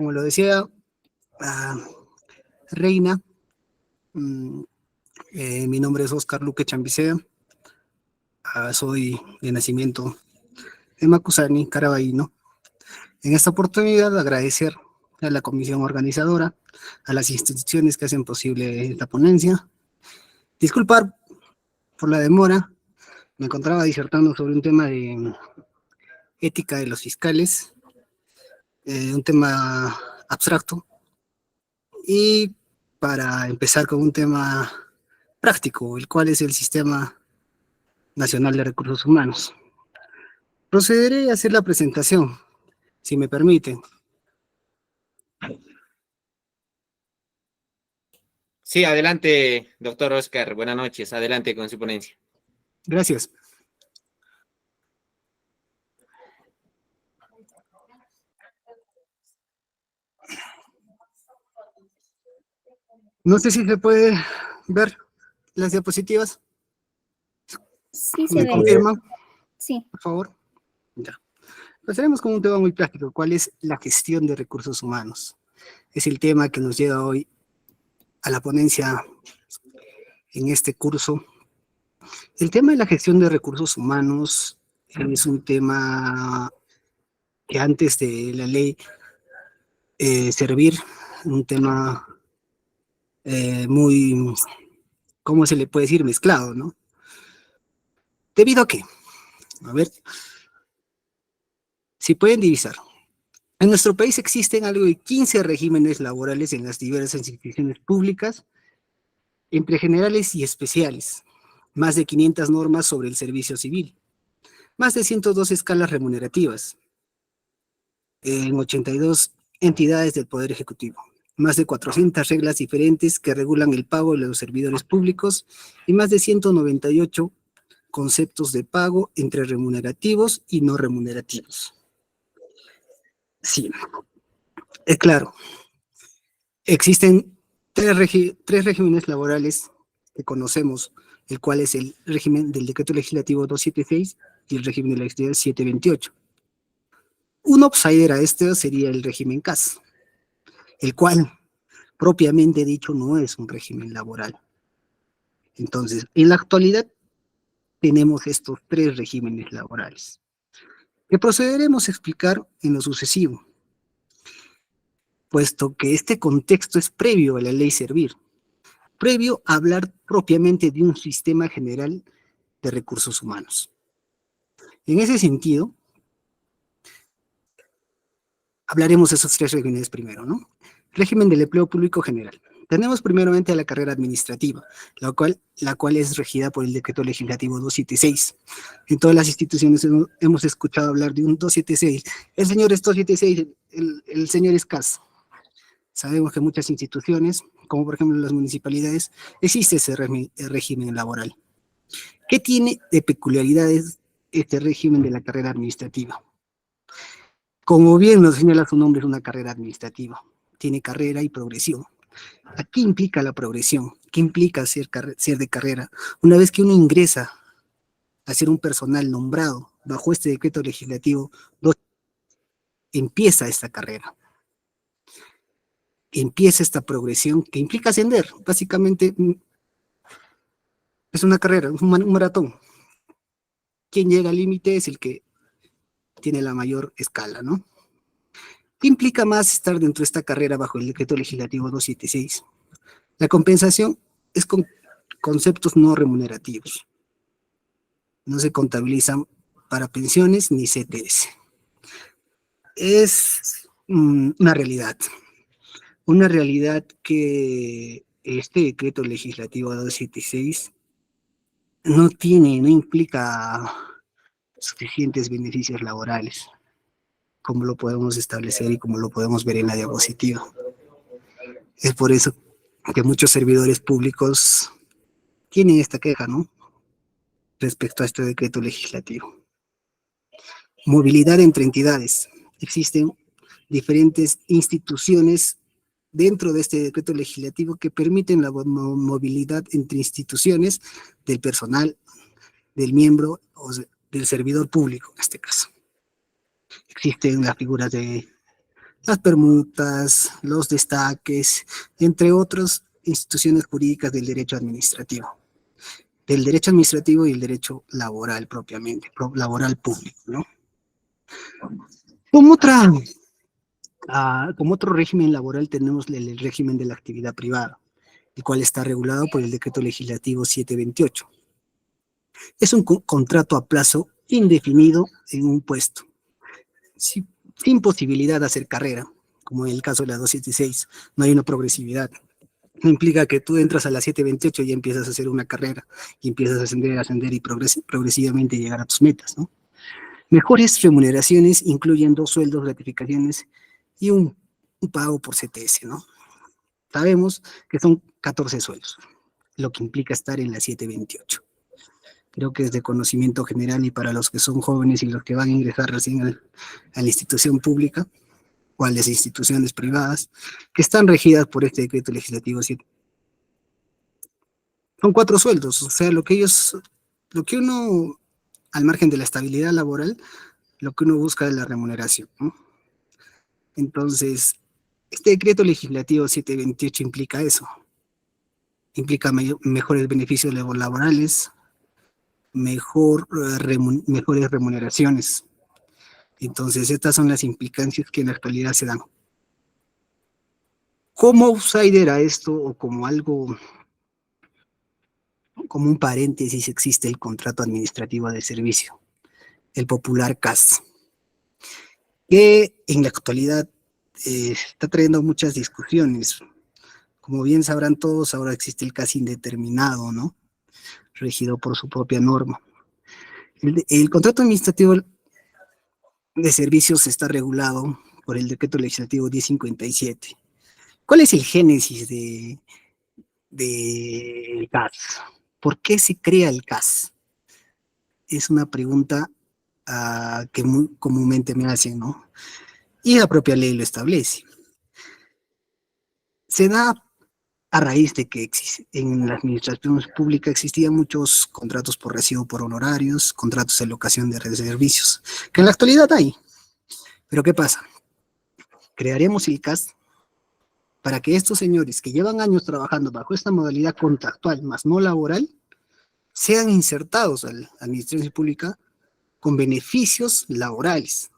Como lo decía Reina, mi nombre es Oscar Luque Chambicea, soy de nacimiento de Macusani, Caraballo. En esta oportunidad agradecer a la comisión organizadora, a las instituciones que hacen posible esta ponencia. Disculpar por la demora, me encontraba disertando sobre un tema de ética de los fiscales, un tema abstracto, y para empezar con un tema práctico, el cual es el Sistema Nacional de Recursos Humanos. Procederé a hacer la presentación, si me permiten. Sí, adelante, doctor Oscar. Buenas noches. Adelante con su ponencia. Gracias. No sé si se puede ver las diapositivas. Sí, se ¿Me ve. confirman? Sí. Por favor. Ya. Pasaremos con un tema muy práctico. ¿Cuál es la gestión de recursos humanos? Es el tema que nos lleva hoy a la ponencia en este curso. El tema de la gestión de recursos humanos es un tema que antes de la ley Servir, un tema muy, ¿cómo se le puede decir? Mezclado, ¿no? ¿Debido a qué? A ver, si pueden divisar. En nuestro país existen algo de 15 regímenes laborales en las diversas instituciones públicas, entre generales y especiales, más de 500 normas sobre el servicio civil, más de 102 escalas remunerativas, en 82 entidades del Poder Ejecutivo, más de 400 reglas diferentes que regulan el pago de los servidores públicos y más de 198 conceptos de pago entre remunerativos y no remunerativos. Sí, es claro. Existen tres regímenes laborales que conocemos, el cual es el régimen del Decreto Legislativo 276 y el régimen de la Ley 728. Un outsider a este sería el régimen CAS, el cual, propiamente dicho, no es un régimen laboral. Entonces, en la actualidad, tenemos estos tres regímenes laborales, que procederemos a explicar en lo sucesivo, puesto que este contexto es previo a la ley Servir, previo a hablar propiamente de un sistema general de recursos humanos. En ese sentido, hablaremos de esos tres regímenes primero, ¿no? Régimen del empleo público general. Tenemos primeramente a la carrera administrativa, la cual es regida por el Decreto Legislativo 276. En todas las instituciones hemos escuchado hablar de un 276. El señor es 276, el señor es CAS. Sabemos que en muchas instituciones, como por ejemplo las municipalidades, existe ese régimen laboral. ¿Qué tiene de peculiaridades este régimen de la carrera administrativa? Como bien nos señala su nombre, es una carrera administrativa. Tiene carrera y progresión. ¿Qué implica la progresión? ¿Qué implica ser de carrera? Una vez que uno ingresa a ser un personal nombrado bajo este decreto legislativo, empieza esta carrera. Empieza esta progresión que implica ascender. Básicamente es una carrera, un maratón. Quien llega al límite es el que tiene la mayor escala, ¿no? ¿Qué implica más estar dentro de esta carrera bajo el decreto legislativo 276? La compensación es con conceptos no remunerativos. No se contabilizan para pensiones ni CTS. Es una realidad que este decreto legislativo 276 no implica suficientes beneficios laborales, como lo podemos establecer y como lo podemos ver en la diapositiva. Es por eso que muchos servidores públicos tienen esta queja, ¿no? Respecto a este decreto legislativo. Movilidad entre entidades. Existen diferentes instituciones dentro de este decreto legislativo que permiten la movilidad entre instituciones del personal, del miembro o del servidor público en este caso. Existen las figuras de las permutas, los destaques, entre otras instituciones jurídicas del derecho administrativo. Del derecho administrativo y el derecho laboral propiamente, laboral público, ¿no? Como como otro régimen laboral tenemos el régimen de la actividad privada, el cual está regulado por el Decreto Legislativo 728. Es un contrato a plazo indefinido en un puesto, sin posibilidad de hacer carrera, como en el caso de la 276, no hay una progresividad. No implica que tú entras a la 728 y empiezas a hacer una carrera, y empiezas a ascender y progresivamente llegar a tus metas, ¿no? Mejores remuneraciones incluyen 2 sueldos, gratificaciones y un pago por CTS, ¿no? Sabemos que son 14 sueldos, lo que implica estar en la 728. Creo que es de conocimiento general y para los que son jóvenes y los que van a ingresar recién a la institución pública o a las instituciones privadas que están regidas por este decreto legislativo 7. Son 4 sueldos, o sea, lo que uno, al margen de la estabilidad laboral, lo que uno busca es la remuneración, ¿no? Entonces, este decreto legislativo 728 implica eso, implica mejores beneficios laborales, mejores remuneraciones. Entonces, estas son las implicancias que en la actualidad se dan. Como outsider a esto, o como algo, como un paréntesis, existe el contrato administrativo de servicio, el popular CAS, que en la actualidad está trayendo muchas discusiones. Como bien sabrán todos, ahora existe el CAS indeterminado, ¿no? Regido por su propia norma. El contrato administrativo de servicios está regulado por el decreto legislativo 1057. ¿Cuál es el génesis del CAS? ¿Por qué se crea el CAS? Es una pregunta que muy comúnmente me hacen, ¿no? Y la propia ley lo establece. Se da a raíz de que en la administración pública existían muchos contratos por recibo por honorarios, contratos de locación de servicios, que en la actualidad hay. Pero ¿qué pasa? Crearemos el CAS para que estos señores que llevan años trabajando bajo esta modalidad contractual, más no laboral, sean insertados a la administración pública con beneficios laborales,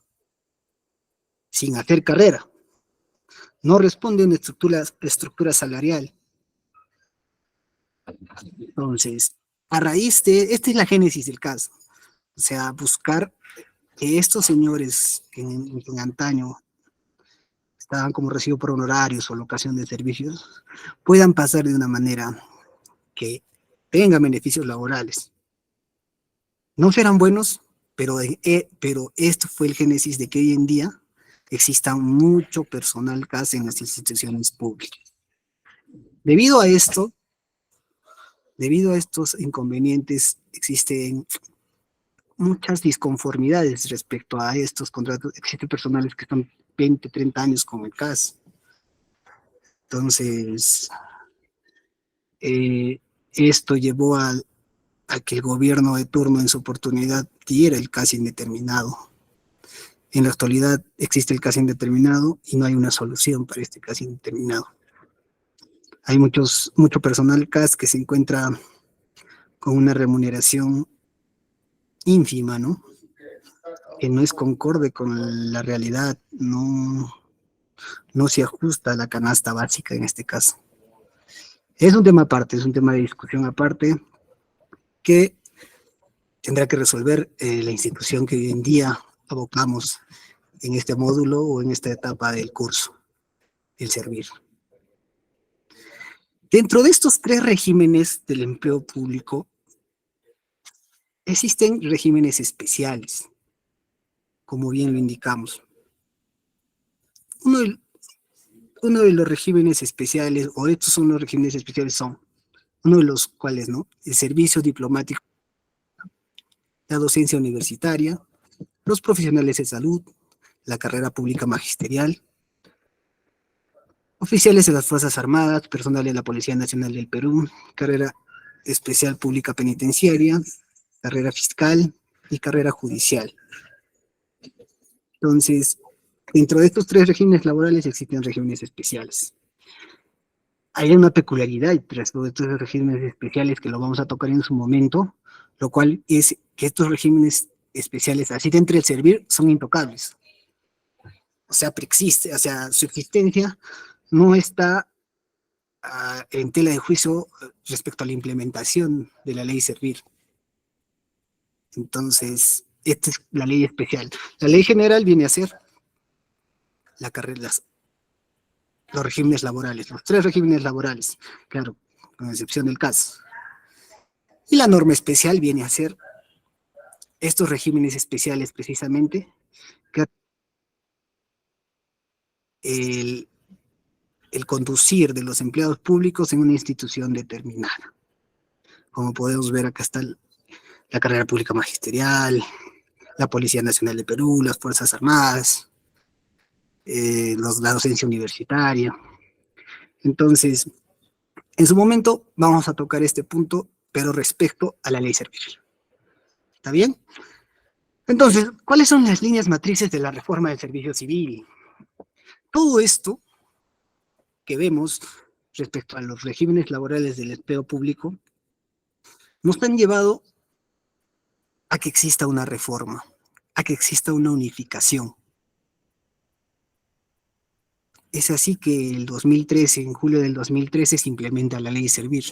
sin hacer carrera. No responde a una estructura salarial. Entonces, a raíz esta es la génesis del caso. O sea, buscar que estos señores que en antaño estaban como recibo por honorarios o locación de servicios, puedan pasar de una manera que tenga beneficios laborales. No serán buenos, pero esto fue el génesis de que hoy en día exista mucho personal CAS en las instituciones públicas. Debido a estos inconvenientes, existen muchas disconformidades respecto a estos contratos. Existen personales que están 20, 30 años con el CAS. Entonces, esto llevó a que el gobierno de turno en su oportunidad diera el CAS indeterminado. En la actualidad existe el CAS indeterminado y no hay una solución para este CAS indeterminado. Hay mucho personal CAS que se encuentra con una remuneración ínfima, ¿no? Que no es concorde con la realidad, no se ajusta a la canasta básica en este caso. Es un tema aparte, es un tema de discusión aparte que tendrá que resolver la institución que hoy en día abocamos en este módulo o en esta etapa del curso, el servir. Dentro de estos 3 regímenes del empleo público, existen regímenes especiales, como bien lo indicamos. Uno de los regímenes especiales, o estos son los regímenes especiales, son uno de los cuales, ¿no? El servicio diplomático, la docencia universitaria, los profesionales de salud, la carrera pública magisterial, oficiales de las Fuerzas Armadas, personal de la Policía Nacional del Perú, carrera especial pública penitenciaria, carrera fiscal y carrera judicial. Entonces, Dentro de estos 3 regímenes laborales existen regímenes especiales. Hay una peculiaridad entre estos regímenes especiales que lo vamos a tocar en su momento, lo cual es que estos regímenes especiales, así de entre el servir, son intocables. O sea, preexiste, o sea, su existencia no está en tela de juicio respecto a la implementación de la ley servir. Entonces, esta es la ley especial. La ley general viene a ser los regímenes laborales, los 3 regímenes laborales, claro, con excepción del caso. Y la norma especial viene a ser estos regímenes especiales precisamente, que el conducir de los empleados públicos en una institución determinada. Como podemos ver, acá está la carrera pública magisterial, la Policía Nacional de Perú, las Fuerzas Armadas, la docencia universitaria. Entonces, en su momento vamos a tocar este punto, pero respecto a la ley servir. ¿Está bien? Entonces, ¿cuáles son las líneas matrices de la reforma del servicio civil? Todo esto que vemos respecto a los regímenes laborales del empleo público nos han llevado a que exista una reforma, a que exista una unificación. Es así que el 2013, en julio del 2013, se implementa la ley Servir.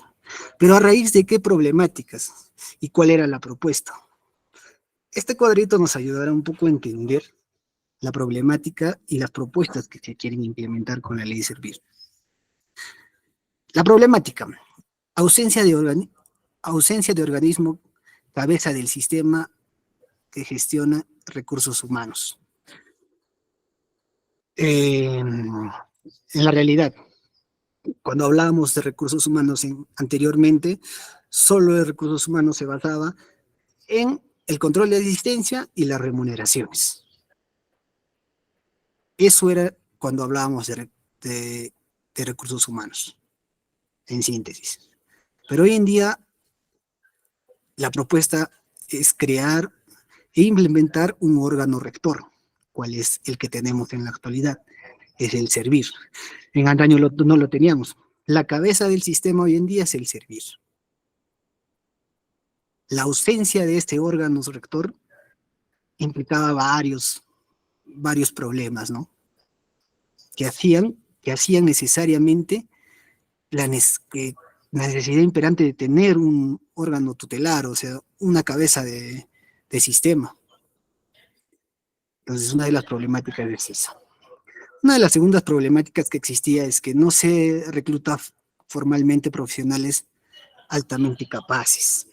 Pero ¿a raíz de qué problemáticas? ¿Y cuál era la propuesta? Este cuadrito nos ayudará un poco a entender la problemática y las propuestas que se quieren implementar con la ley Servir. La problemática: ausencia de organismo cabeza del sistema que gestiona recursos humanos. En la realidad, cuando hablábamos de recursos humanos anteriormente, solo de recursos humanos se basaba en el control de asistencia y las remuneraciones. Eso era cuando hablábamos de recursos humanos, en síntesis. Pero hoy en día, la propuesta es crear e implementar un órgano rector, cual es el que tenemos en la actualidad, es el Servir. En antaño no lo teníamos. La cabeza del sistema hoy en día es el Servir. La ausencia de este órgano rector implicaba varios problemas, ¿no? Que hacían necesariamente la necesidad imperante de tener un órgano tutelar, o sea, una cabeza de sistema. Entonces, una de las problemáticas es esa. Una de las segundas problemáticas que existía es que no se recluta formalmente profesionales altamente capaces.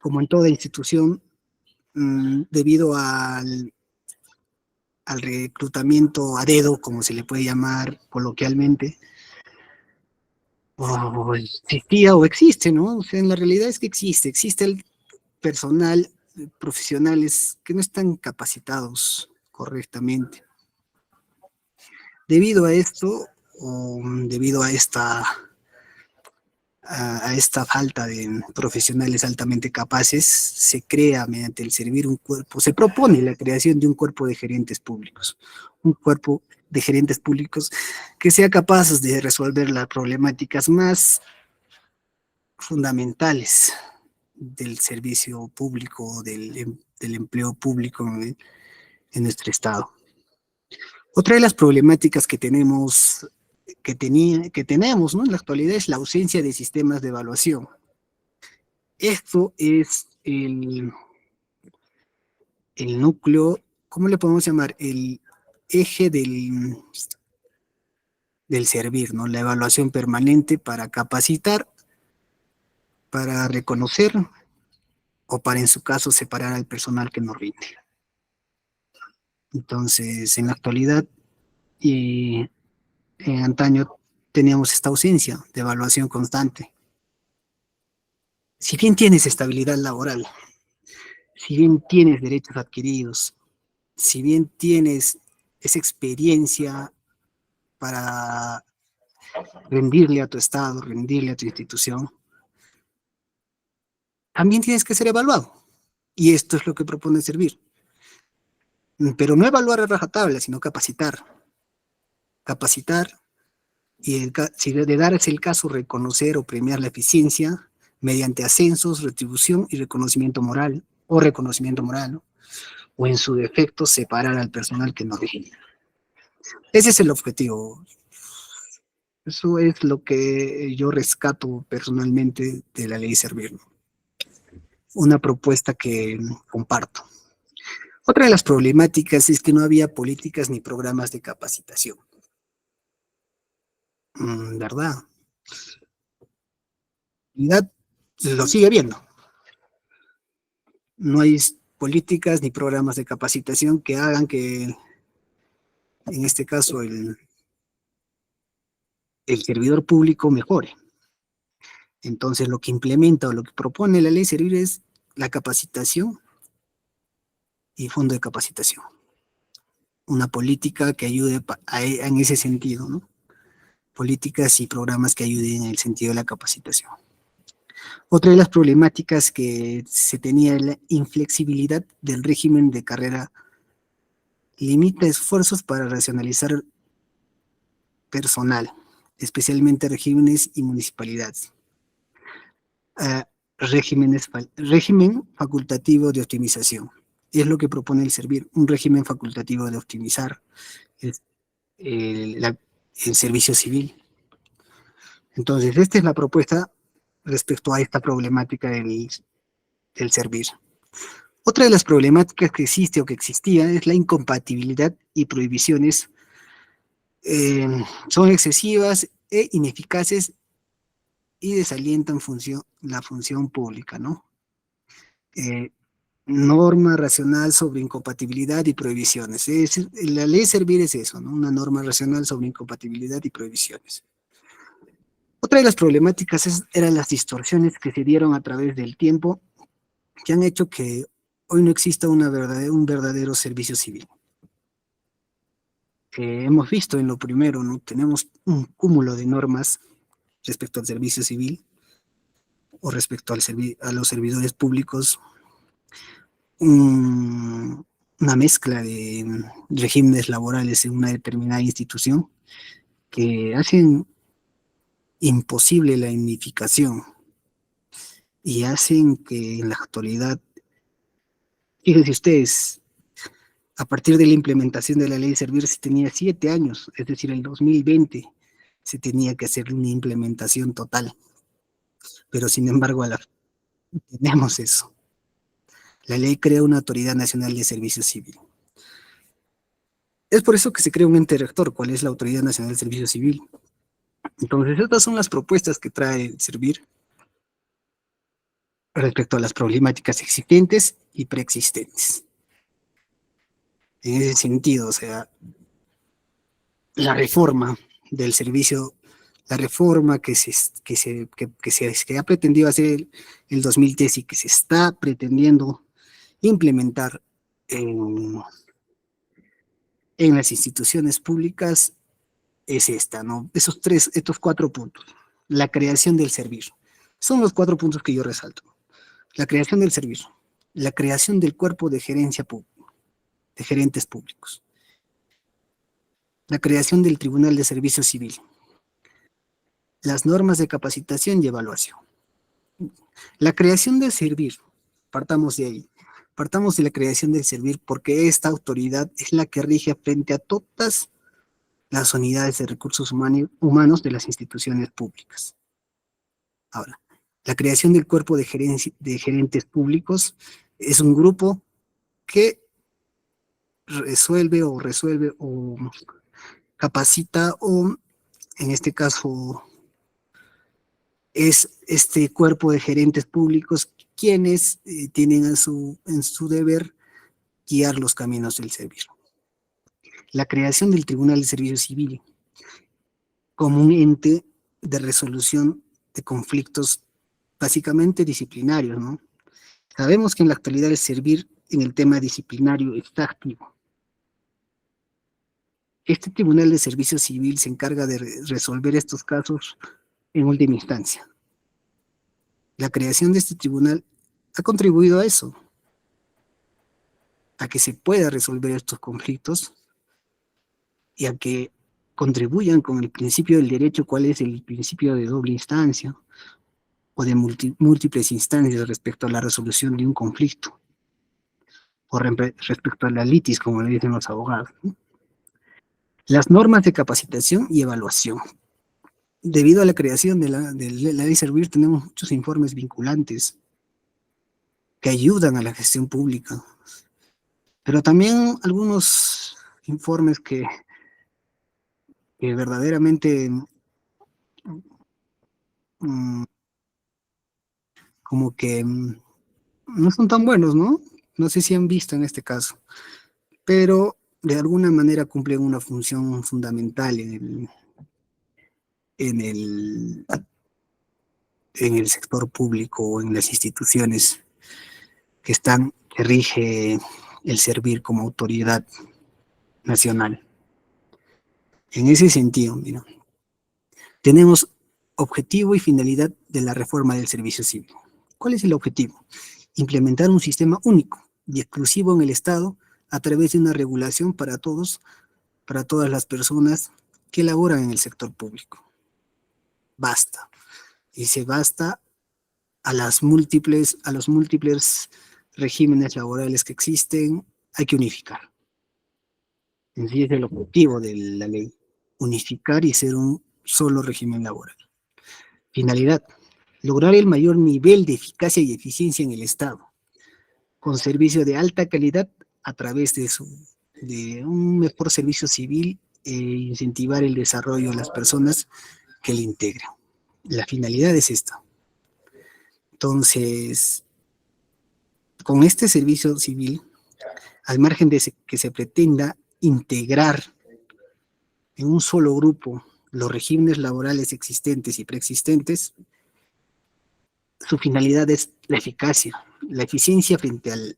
Como en toda institución, debido al reclutamiento a dedo, como se le puede llamar coloquialmente, existía o existe, ¿no? O sea, en la realidad es que existe el personal, profesionales que no están capacitados correctamente. Debido a esto, o debido a esta falta de profesionales altamente capaces, se crea mediante el Servir un cuerpo, se propone la creación de un cuerpo de gerentes públicos, que sea capaz de resolver las problemáticas más fundamentales del servicio público, del empleo público en nuestro estado. Otra de las problemáticas que tenemos, ¿no?, en la actualidad, es la ausencia de sistemas de evaluación. Esto es el núcleo, ¿cómo le podemos llamar? El eje del Servir, ¿no? La evaluación permanente para capacitar, para reconocer o para, en su caso, separar al personal que no rinde. Entonces, en la actualidad y en antaño teníamos esta ausencia de evaluación constante. Si bien tienes estabilidad laboral, si bien tienes derechos adquiridos, si bien tienes esa experiencia para rendirle a tu estado, rendirle a tu institución, también tienes que ser evaluado. Y esto es lo que propone Servir. pero no evaluar a rajatabla, sino capacitar. Capacitar y, si de darse el caso, reconocer o premiar la eficiencia mediante ascensos, retribución y reconocimiento moral, ¿no? O en su defecto, separar al personal que no rinde. Ese es el objetivo. Eso es lo que yo rescato personalmente de la ley Servir, ¿no? Una propuesta que comparto. Otra de las problemáticas es que no había políticas ni programas de capacitación. ¿Verdad? Lo sigue viendo. No hay políticas ni programas de capacitación que hagan que, en este caso, el servidor público mejore. Entonces, lo que implementa o lo que propone la ley Servir es la capacitación y fondo de capacitación. Una política que ayude en ese sentido, ¿no? Políticas y programas que ayuden en el sentido de la capacitación. Otra de las problemáticas que se tenía es la inflexibilidad del régimen de carrera. Limita esfuerzos para racionalizar personal, especialmente regímenes y municipalidades. Régimen facultativo de optimización. Es lo que propone el Servir, un régimen facultativo de optimizar el servicio civil. Entonces, esta es la propuesta respecto a esta problemática del Servir. Otra de las problemáticas que existe o que existía es la incompatibilidad y prohibiciones. Son excesivas e ineficaces y desalientan la función pública, ¿no? Norma racional sobre incompatibilidad y prohibiciones. La ley Servir es eso, ¿no? Una norma racional sobre incompatibilidad y prohibiciones. Otra de las problemáticas eran las distorsiones que se dieron a través del tiempo, que han hecho que hoy no exista un verdadero servicio civil. Hemos visto en lo primero, ¿no? Tenemos un cúmulo de normas respecto al servicio civil o respecto a los servidores públicos, una mezcla de regímenes laborales en una determinada institución que hacen imposible la unificación y hacen que en la actualidad, fíjense ustedes, a partir de la implementación de la ley de Servir se tenía 7 años, es decir, el 2020 se tenía que hacer una implementación total, pero sin embargo tenemos eso. La ley crea una Autoridad Nacional de Servicio Civil. Es por eso que se crea un ente rector, ¿cuál es la Autoridad Nacional de Servicio Civil? Entonces, estas son las propuestas que trae el Servir respecto a las problemáticas existentes y preexistentes. En ese sentido, o sea, la reforma del servicio, la reforma que ha pretendido hacer el 2010 y que se está pretendiendo implementar en las instituciones públicas es esta, ¿no? Estos 4 puntos. La creación del Servir. Son los 4 puntos que yo resalto. La creación del Servir. La creación del cuerpo de gerencia pública, de gerentes públicos. La creación del Tribunal de Servicio Civil. Las normas de capacitación y evaluación. La creación del Servir. Partamos de ahí. Partamos de la creación del Servir porque esta autoridad es la que rige frente a todas las unidades de recursos humanos de las instituciones públicas. Ahora, la creación del cuerpo de gerentes públicos es un grupo que resuelve o capacita o, en este caso, es este cuerpo de gerentes públicos quienes tienen en su deber guiar los caminos del servicio. La creación del Tribunal de Servicio Civil como un ente de resolución de conflictos básicamente disciplinarios, ¿no? Sabemos que en la actualidad el Servir en el tema disciplinario está activo. Este Tribunal de Servicio Civil se encarga de resolver estos casos en última instancia. La creación de este tribunal ha contribuido a eso. a que se pueda resolver estos conflictos y a que contribuyan con el principio del derecho, cuál es el principio de doble instancia o de múltiples instancias respecto a la resolución de un conflicto o respecto a la litis, como le dicen los abogados, ¿no? Las normas de capacitación y evaluación. Debido a la creación de la ley Servir, tenemos muchos informes vinculantes que ayudan a la gestión pública, pero también algunos informes que verdaderamente mm, como que no son tan buenos, ¿no? No sé si han visto en este caso, pero de alguna manera cumplen una función fundamental en el, en el sector público o en las instituciones que rige el Servir como autoridad nacional. En ese sentido, mira, tenemos objetivo y finalidad de la reforma del servicio civil. ¿Cuál es el objetivo? Implementar un sistema único y exclusivo en el Estado a través de una regulación para todos, para todas las personas que laboran en el sector público. Basta. Dice basta a los múltiples regímenes laborales que existen, hay que unificar. En sí es el objetivo de la ley, unificar y ser un solo régimen laboral. Finalidad, lograr el mayor nivel de eficacia y eficiencia en el Estado, con servicio de alta calidad a través de un mejor servicio civil e incentivar el desarrollo de las personas que le integran. La finalidad es esta. Entonces, con este servicio civil, al margen de que se pretenda integrar en un solo grupo los regímenes laborales existentes y preexistentes, su finalidad es la eficacia, la eficiencia frente al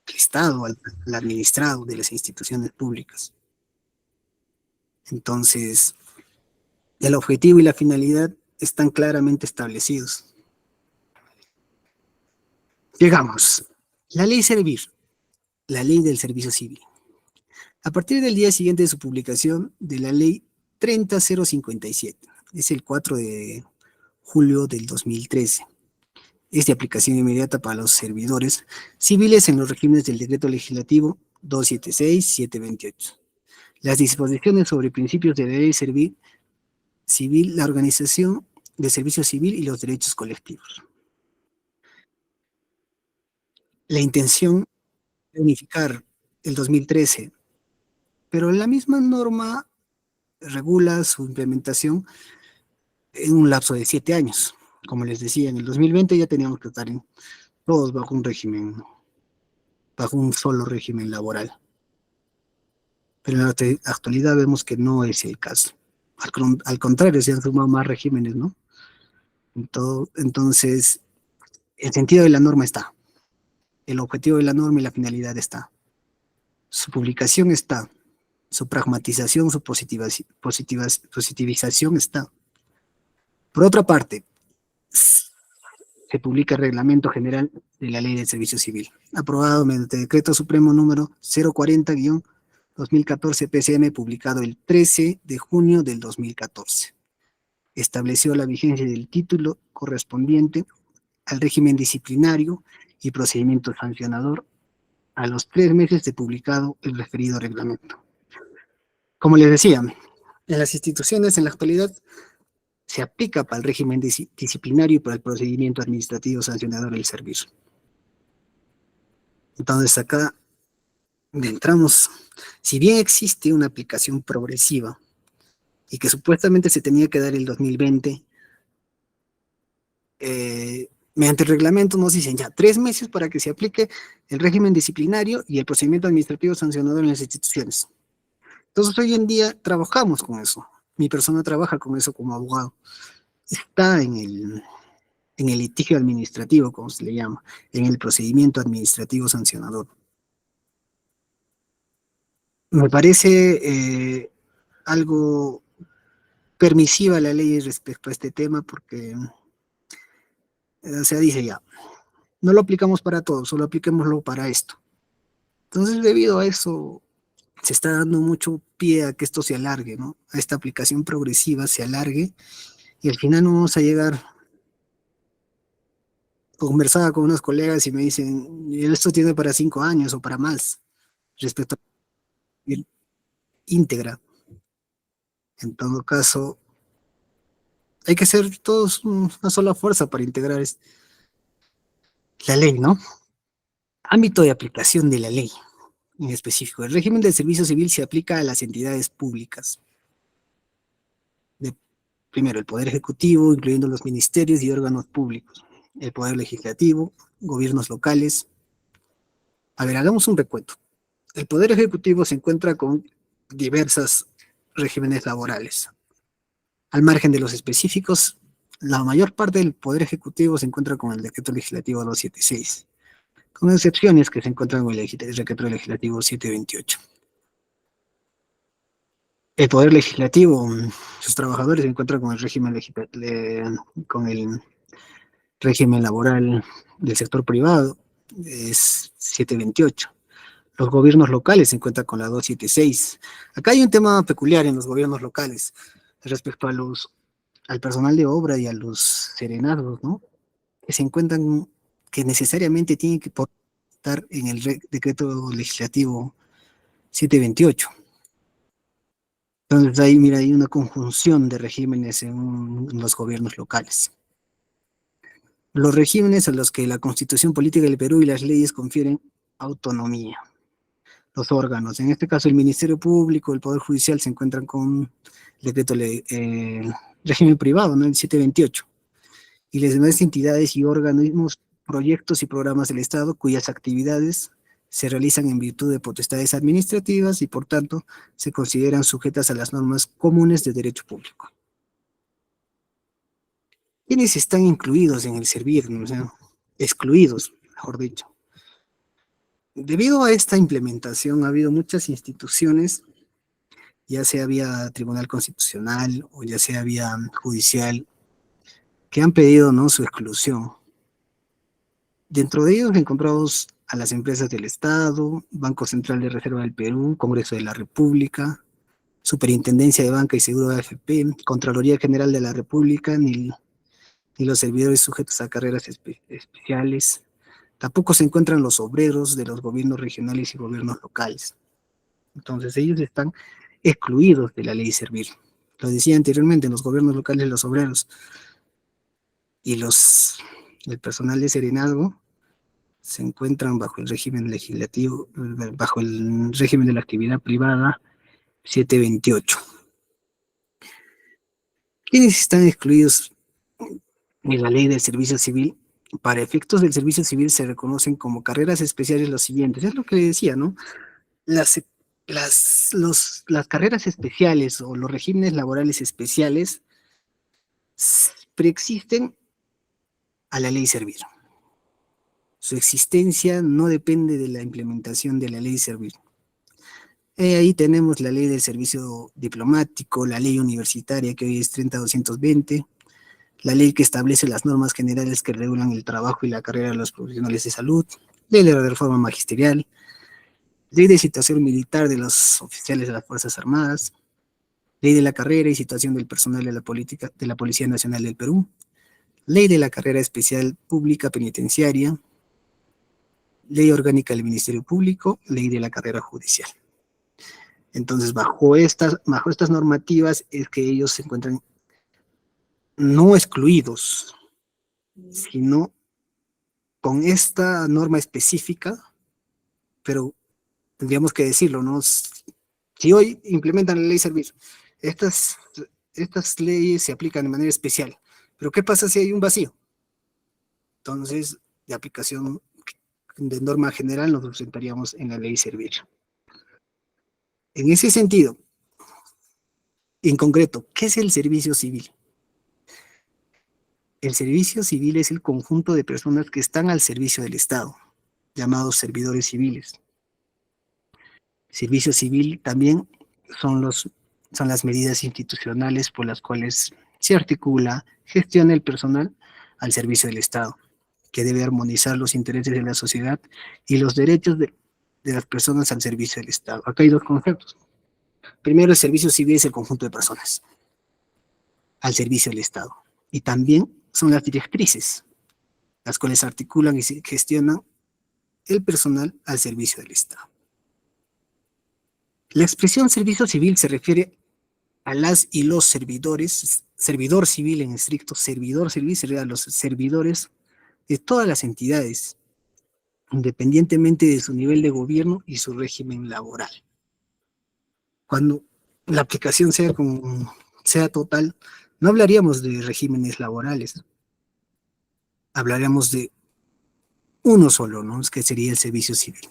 Estado, al administrado de las instituciones públicas. Entonces, el objetivo y la finalidad están claramente establecidos. Llegamos. La ley Servir, la ley del servicio civil. A partir del día siguiente de su publicación de la ley 30057, es el 4 de julio del 2013. Es de aplicación inmediata para los servidores civiles en los regímenes del Decreto Legislativo 276-728. Las disposiciones sobre principios de la ley civil, la organización del servicio civil y los derechos colectivos. La intención de unificar el 2013, pero la misma norma regula su implementación en un lapso de 7 años. Como les decía, en el 2020 ya teníamos que estar todos bajo un solo régimen laboral. Pero en la actualidad vemos que no es el caso. Al contrario, se han sumado más regímenes, ¿no? Entonces, el sentido de la norma está. El objetivo de la norma y la finalidad está. Su publicación está. Su pragmatización, su positivización está. Por otra parte, se publica el Reglamento General de la Ley del Servicio Civil, aprobado mediante Decreto Supremo número 040-2014 PCM, publicado el 13 de junio del 2014. Estableció la vigencia del título correspondiente al régimen disciplinario y procedimiento sancionador a los 3 meses de publicado el referido reglamento. Como les decía, en las instituciones en la actualidad se aplica para el régimen disciplinario y para el procedimiento administrativo sancionador del servicio. Entonces acá entramos, si bien existe una aplicación progresiva y que supuestamente se tenía que dar el 2020, mediante el reglamento nos dicen ya 3 meses para que se aplique el régimen disciplinario y el procedimiento administrativo sancionador en las instituciones. Entonces hoy en día trabajamos con eso. Mi persona trabaja con eso como abogado. Está en el litigio administrativo, como se le llama, en el procedimiento administrativo sancionador. Me parece algo permisiva la ley respecto a este tema porque se dice ya, no lo aplicamos para todo, solo apliquémoslo para esto. Entonces, debido a eso, se está dando mucho pie a que esto se alargue, ¿no? A esta aplicación progresiva se alargue y al final no vamos a llegar. Conversaba con unos colegas y me dicen, esto tiene para 5 años o para más, respecto a la íntegra. En todo caso, hay que ser todos una sola fuerza para integrar la ley, ¿no? Ámbito de aplicación de la ley, en específico. El régimen del servicio civil se aplica a las entidades públicas. Primero, el Poder Ejecutivo, incluyendo los ministerios y órganos públicos. El Poder Legislativo, gobiernos locales. A ver, hagamos un recuento. El Poder Ejecutivo se encuentra con diversos regímenes laborales. Al margen de los específicos, la mayor parte del Poder Ejecutivo se encuentra con el Decreto Legislativo 276, con excepciones que se encuentran con el Decreto Legislativo 728. El Poder Legislativo, sus trabajadores se encuentran con con el régimen laboral del sector privado, es 728. Los gobiernos locales se encuentran con la 276. Acá hay un tema peculiar en los gobiernos locales respecto al personal de obra y a los serenazgos, ¿no? Que se encuentran, que necesariamente tienen que estar en el decreto legislativo 728. Entonces ahí, mira, hay una conjunción de regímenes en los gobiernos locales. Los regímenes a los que la Constitución Política del Perú y las leyes confieren autonomía. Los órganos, en este caso el Ministerio Público, el Poder Judicial, se encuentran con el decreto régimen privado, ¿no? El 728. Y las demás entidades y organismos, proyectos y programas del Estado cuyas actividades se realizan en virtud de potestades administrativas y por tanto se consideran sujetas a las normas comunes de derecho público. ¿Quiénes están incluidos en el servir? O sea, excluidos, mejor dicho. Debido a esta implementación ha habido muchas instituciones, ya sea vía Tribunal Constitucional o ya sea vía judicial, que han pedido, ¿no?, su exclusión. Dentro de ellos encontramos a las empresas del Estado, Banco Central de Reserva del Perú, Congreso de la República, Superintendencia de Banca y Seguro de AFP, Contraloría General de la República, ni los servidores sujetos a carreras especiales. Tampoco se encuentran los obreros de los gobiernos regionales y gobiernos locales. Entonces ellos están excluidos de la ley Servir. Lo decía anteriormente, los gobiernos locales, los obreros y el personal de serenazgo se encuentran bajo el régimen legislativo, bajo el régimen de la actividad privada 728. ¿Quiénes están excluidos de la ley del servicio civil? Para efectos del servicio civil se reconocen como carreras especiales los siguientes. Es lo que le decía, ¿no? Las carreras especiales o los regímenes laborales especiales preexisten a la ley Servir. Su existencia no depende de la implementación de la ley Servir. Ahí tenemos la ley del servicio diplomático, la ley universitaria que hoy es 30.220, la ley que establece las normas generales que regulan el trabajo y la carrera de los profesionales de salud, ley de la reforma magisterial, ley de situación militar de los oficiales de las Fuerzas Armadas, ley de la carrera y situación del personal de la Policía Nacional del Perú, ley de la carrera especial pública penitenciaria, ley orgánica del Ministerio Público, ley de la carrera judicial. Entonces, bajo estas normativas es que ellos se encuentran no excluidos, sino con esta norma específica, pero tendríamos que decirlo, ¿no? Si hoy implementan la ley Servir, estas leyes se aplican de manera especial, pero ¿qué pasa si hay un vacío? Entonces, de aplicación de norma general nos presentaríamos en la ley Servir. En ese sentido, en concreto, ¿qué es el servicio civil? El servicio civil es el conjunto de personas que están al servicio del Estado, llamados servidores civiles. Servicio civil también son las medidas institucionales por las cuales se articula, gestiona el personal al servicio del Estado, que debe armonizar los intereses de la sociedad y los derechos de las personas al servicio del Estado. Acá hay dos conceptos. Primero, el servicio civil es el conjunto de personas al servicio del Estado. Y también son las directrices, las cuales articulan y gestionan el personal al servicio del Estado. La expresión servicio civil se refiere a las y los servidores, servidor civil en estricto, servidor civil se refiere a los servidores de todas las entidades, independientemente de su nivel de gobierno y su régimen laboral. Cuando la aplicación sea total, no hablaríamos de regímenes laborales, hablaríamos de uno solo, ¿no? Que sería el servicio civil.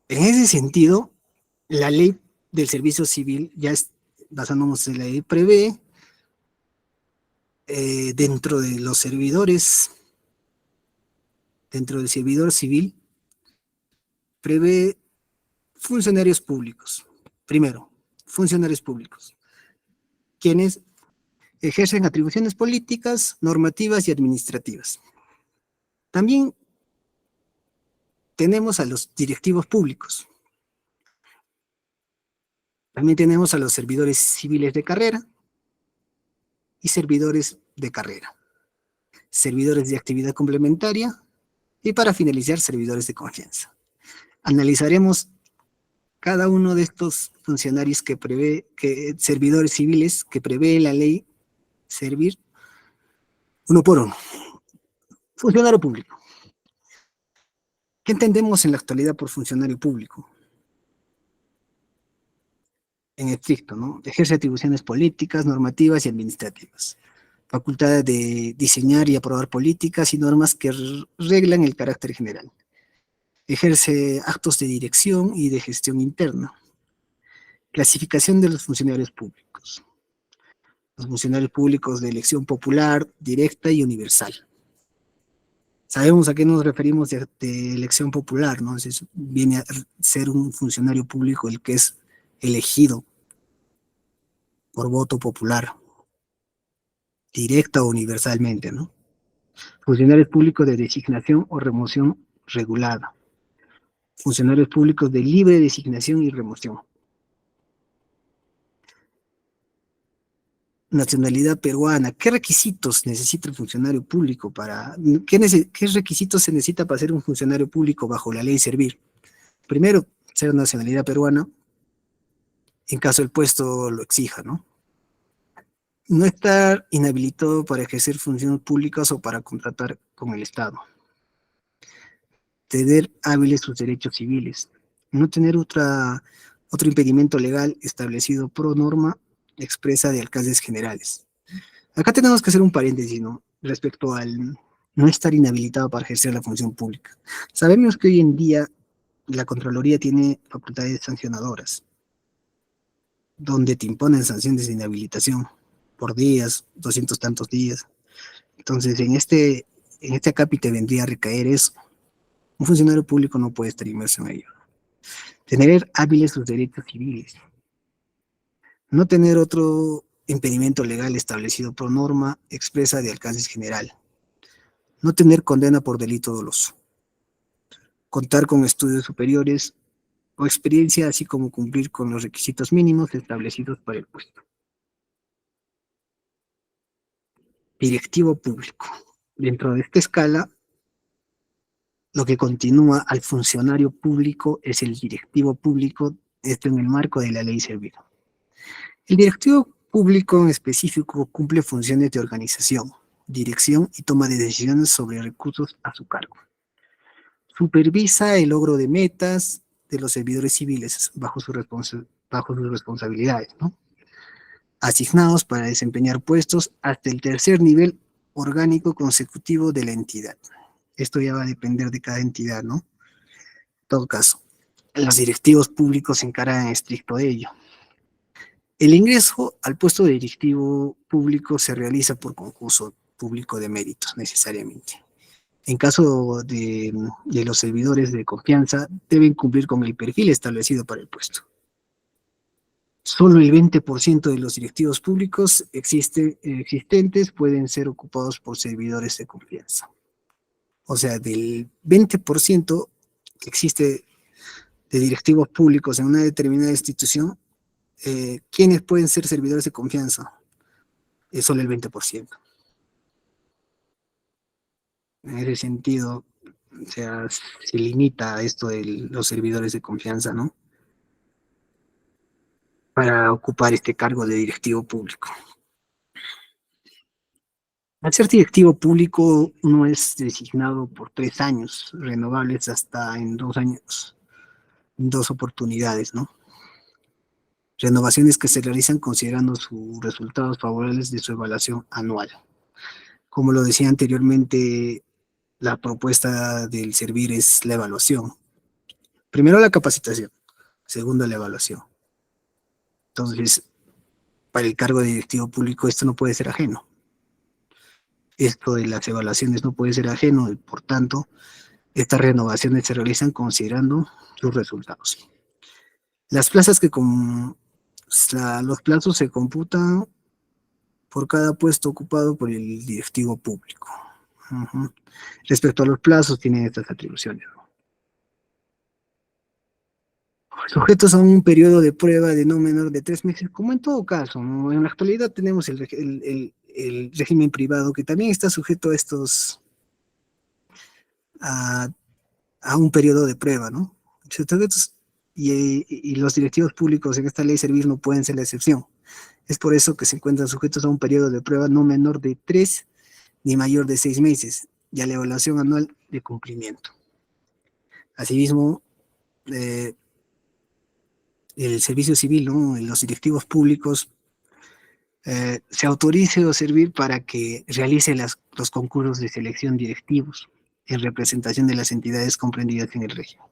En ese sentido, la ley del servicio civil, basándonos en la ley, prevé dentro de los servidores, dentro del servidor civil, prevé funcionarios públicos. Primero, funcionarios públicos, quienes ejercen atribuciones políticas, normativas y administrativas. También tenemos a los directivos públicos. También tenemos a los servidores civiles de carrera y servidores de carrera, servidores de actividad complementaria y, para finalizar, servidores de confianza. Analizaremos cada uno de estos funcionarios servidores civiles que prevé la ley servir uno por uno. Funcionario público. ¿Qué entendemos en la actualidad por funcionario público? En estricto, ¿no? Ejerce atribuciones políticas, normativas y administrativas. Facultad de diseñar y aprobar políticas y normas que reglan el carácter general. Ejerce actos de dirección y de gestión interna. Clasificación de los funcionarios públicos. Los funcionarios públicos de elección popular, directa y universal. Sabemos a qué nos referimos de elección popular, ¿no? Entonces, viene a ser un funcionario público el que es elegido por voto popular, directa o universalmente, ¿no? Funcionarios públicos de designación o remoción regulada. Funcionarios públicos de libre designación y remoción. Nacionalidad peruana. ¿Qué requisitos necesita el funcionario público qué requisitos se necesita para ser un funcionario público bajo la ley servir? Primero, ser nacionalidad peruana, en caso el puesto lo exija, ¿no? No estar inhabilitado para ejercer funciones públicas o para contratar con el Estado. Tener hábiles sus derechos civiles. No tener otro impedimento legal establecido pro norma expresa de alcances generales. Acá tenemos que hacer un paréntesis, ¿no? Respecto al no estar inhabilitado para ejercer la función pública. Sabemos que hoy en día la Contraloría tiene facultades sancionadoras, donde te imponen sanciones de inhabilitación por días, 200 tantos días. Entonces, en este acápite vendría a recaer eso. Un funcionario público no puede estar inmerso en ello. Tener hábiles sus derechos civiles. No tener otro impedimento legal establecido por norma expresa de alcance general. No tener condena por delito doloso. Contar con estudios superiores o experiencia, así como cumplir con los requisitos mínimos establecidos para el puesto. Directivo público. Dentro de esta escala, lo que continúa al funcionario público es el directivo público, esto en el marco de la ley servir. El directivo público en específico cumple funciones de organización, dirección y toma de decisiones sobre recursos a su cargo. Supervisa el logro de metas de los servidores civiles bajo sus responsabilidades, ¿no? Asignados para desempeñar puestos hasta el tercer nivel orgánico consecutivo de la entidad. Esto ya va a depender de cada entidad, ¿no? En todo caso, los directivos públicos se encargan en estricto de ello. El ingreso al puesto de directivo público se realiza por concurso público de méritos, necesariamente. En caso de los servidores de confianza, deben cumplir con el perfil establecido para el puesto. Solo el 20% de los directivos públicos existentes pueden ser ocupados por servidores de confianza. O sea, del 20%, que existe de directivos públicos en una determinada institución, ¿quiénes pueden ser servidores de confianza? Es solo el 20%. En ese sentido, o sea, se limita a esto de los servidores de confianza, ¿no? Para ocupar este cargo de directivo público. Al ser directivo público, uno es designado por 3 años, renovables hasta en 2 años, en 2 oportunidades, ¿no? Renovaciones que se realizan considerando sus resultados favorables de su evaluación anual. Como lo decía anteriormente, la propuesta del servir es la evaluación. Primero la capacitación, segundo la evaluación. Entonces, para el cargo de directivo público esto no puede ser ajeno. Esto de las evaluaciones no puede ser ajeno y por tanto, estas renovaciones se realizan considerando sus resultados. Las plazas los plazos se computan por cada puesto ocupado por el directivo público. Uh-huh. Respecto a los plazos, tienen estas atribuciones. Sujetos a un periodo de prueba de no menor de 3 meses, como en todo caso, ¿no? En la actualidad tenemos el régimen privado que también está sujeto a estos, a, a un periodo de prueba, ¿no? Y los directivos públicos en esta ley servir no pueden ser la excepción. Es por eso que se encuentran sujetos a un periodo de prueba no menor de 3 ni mayor de 6 meses y a la evaluación anual de cumplimiento. Asimismo, el servicio civil, ¿no? Los directivos públicos se autorice o servir para que realice los concursos de selección directivos en representación de las entidades comprendidas en el régimen.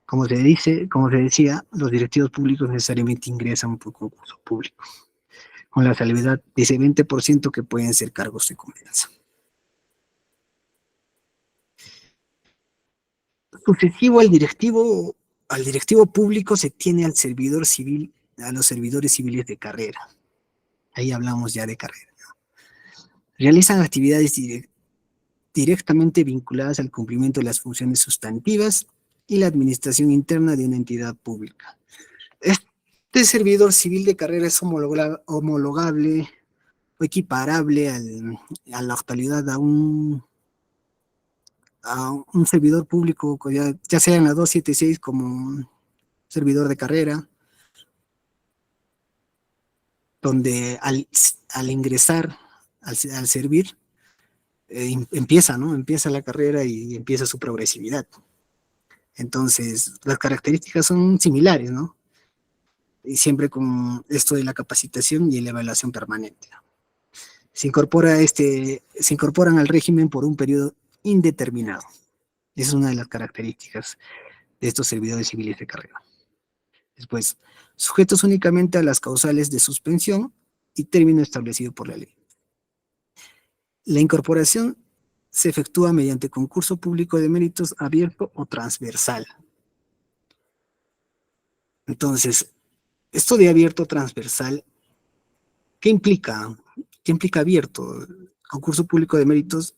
Como se decía, los directivos públicos necesariamente ingresan por concurso público, con la salvedad de ese 20% que pueden ser cargos de confianza. Sucesivo al directivo público se tiene al servidor civil, a los servidores civiles de carrera. Ahí hablamos ya de carrera. Realizan actividades directamente vinculadas al cumplimiento de las funciones sustantivas y la administración interna de una entidad pública. Este servidor civil de carrera es homologable o equiparable a la actualidad a un servidor público, ya sea en la 276 como un servidor de carrera, donde al ingresar, al servir, empieza, ¿no? Empieza la carrera y empieza su progresividad. Entonces, las características son similares, ¿no? Y siempre con esto de la capacitación y la evaluación permanente. Se incorporan al régimen por un periodo indeterminado. Esa es una de las características de estos servidores civiles de carrera. Después, sujetos únicamente a las causales de suspensión y término establecido por la ley. La incorporación se efectúa mediante concurso público de méritos abierto o transversal. Entonces, esto de abierto o transversal, ¿qué implica? ¿Qué implica abierto? Concurso público de méritos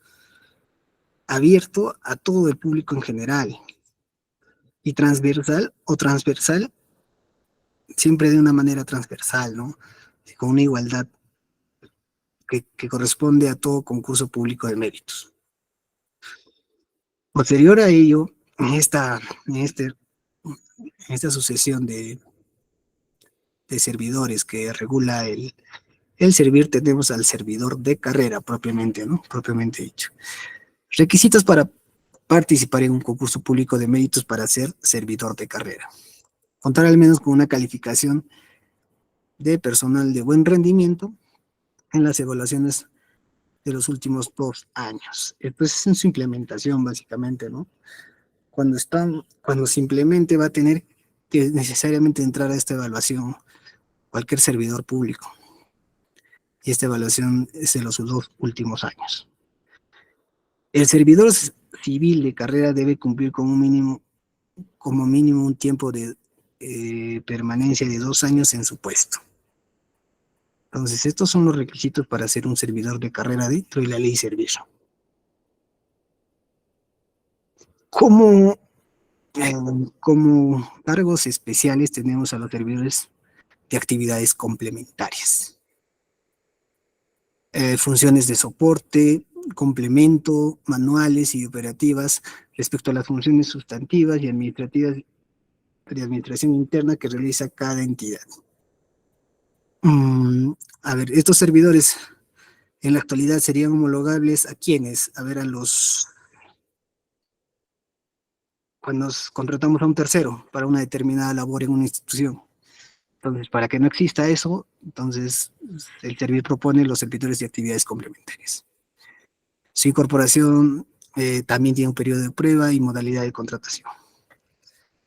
abierto a todo el público en general. Y transversal siempre de una manera transversal, ¿no? Con una igualdad que corresponde a todo concurso público de méritos. Posterior a ello, en esta sucesión de servidores que regula el servir, tenemos al servidor de carrera propiamente, ¿no? Propiamente dicho. Requisitos para participar en un concurso público de méritos para ser servidor de carrera. Contar al menos con una calificación de personal de buen rendimiento en las evaluaciones de los últimos 2 años. Esto es en su implementación, básicamente, ¿no? Cuando se implemente va a tener que necesariamente entrar a esta evaluación cualquier servidor público. Y esta evaluación es de los 2 últimos años. El servidor civil de carrera debe cumplir como mínimo un tiempo de permanencia de 2 años en su puesto. Entonces, estos son los requisitos para ser un servidor de carrera dentro de la ley de servicio. Como, como cargos especiales tenemos a los servidores de actividades complementarias. Funciones de soporte, complemento, manuales y operativas respecto a las funciones sustantivas y administrativas de administración interna que realiza cada entidad. A ver, estos servidores en la actualidad serían homologables a quienes, a ver, cuando contratamos a un tercero para una determinada labor en una institución. Entonces, para que no exista eso, entonces el servir propone los servidores de actividades complementarias. Su incorporación también tiene un periodo de prueba y modalidad de contratación.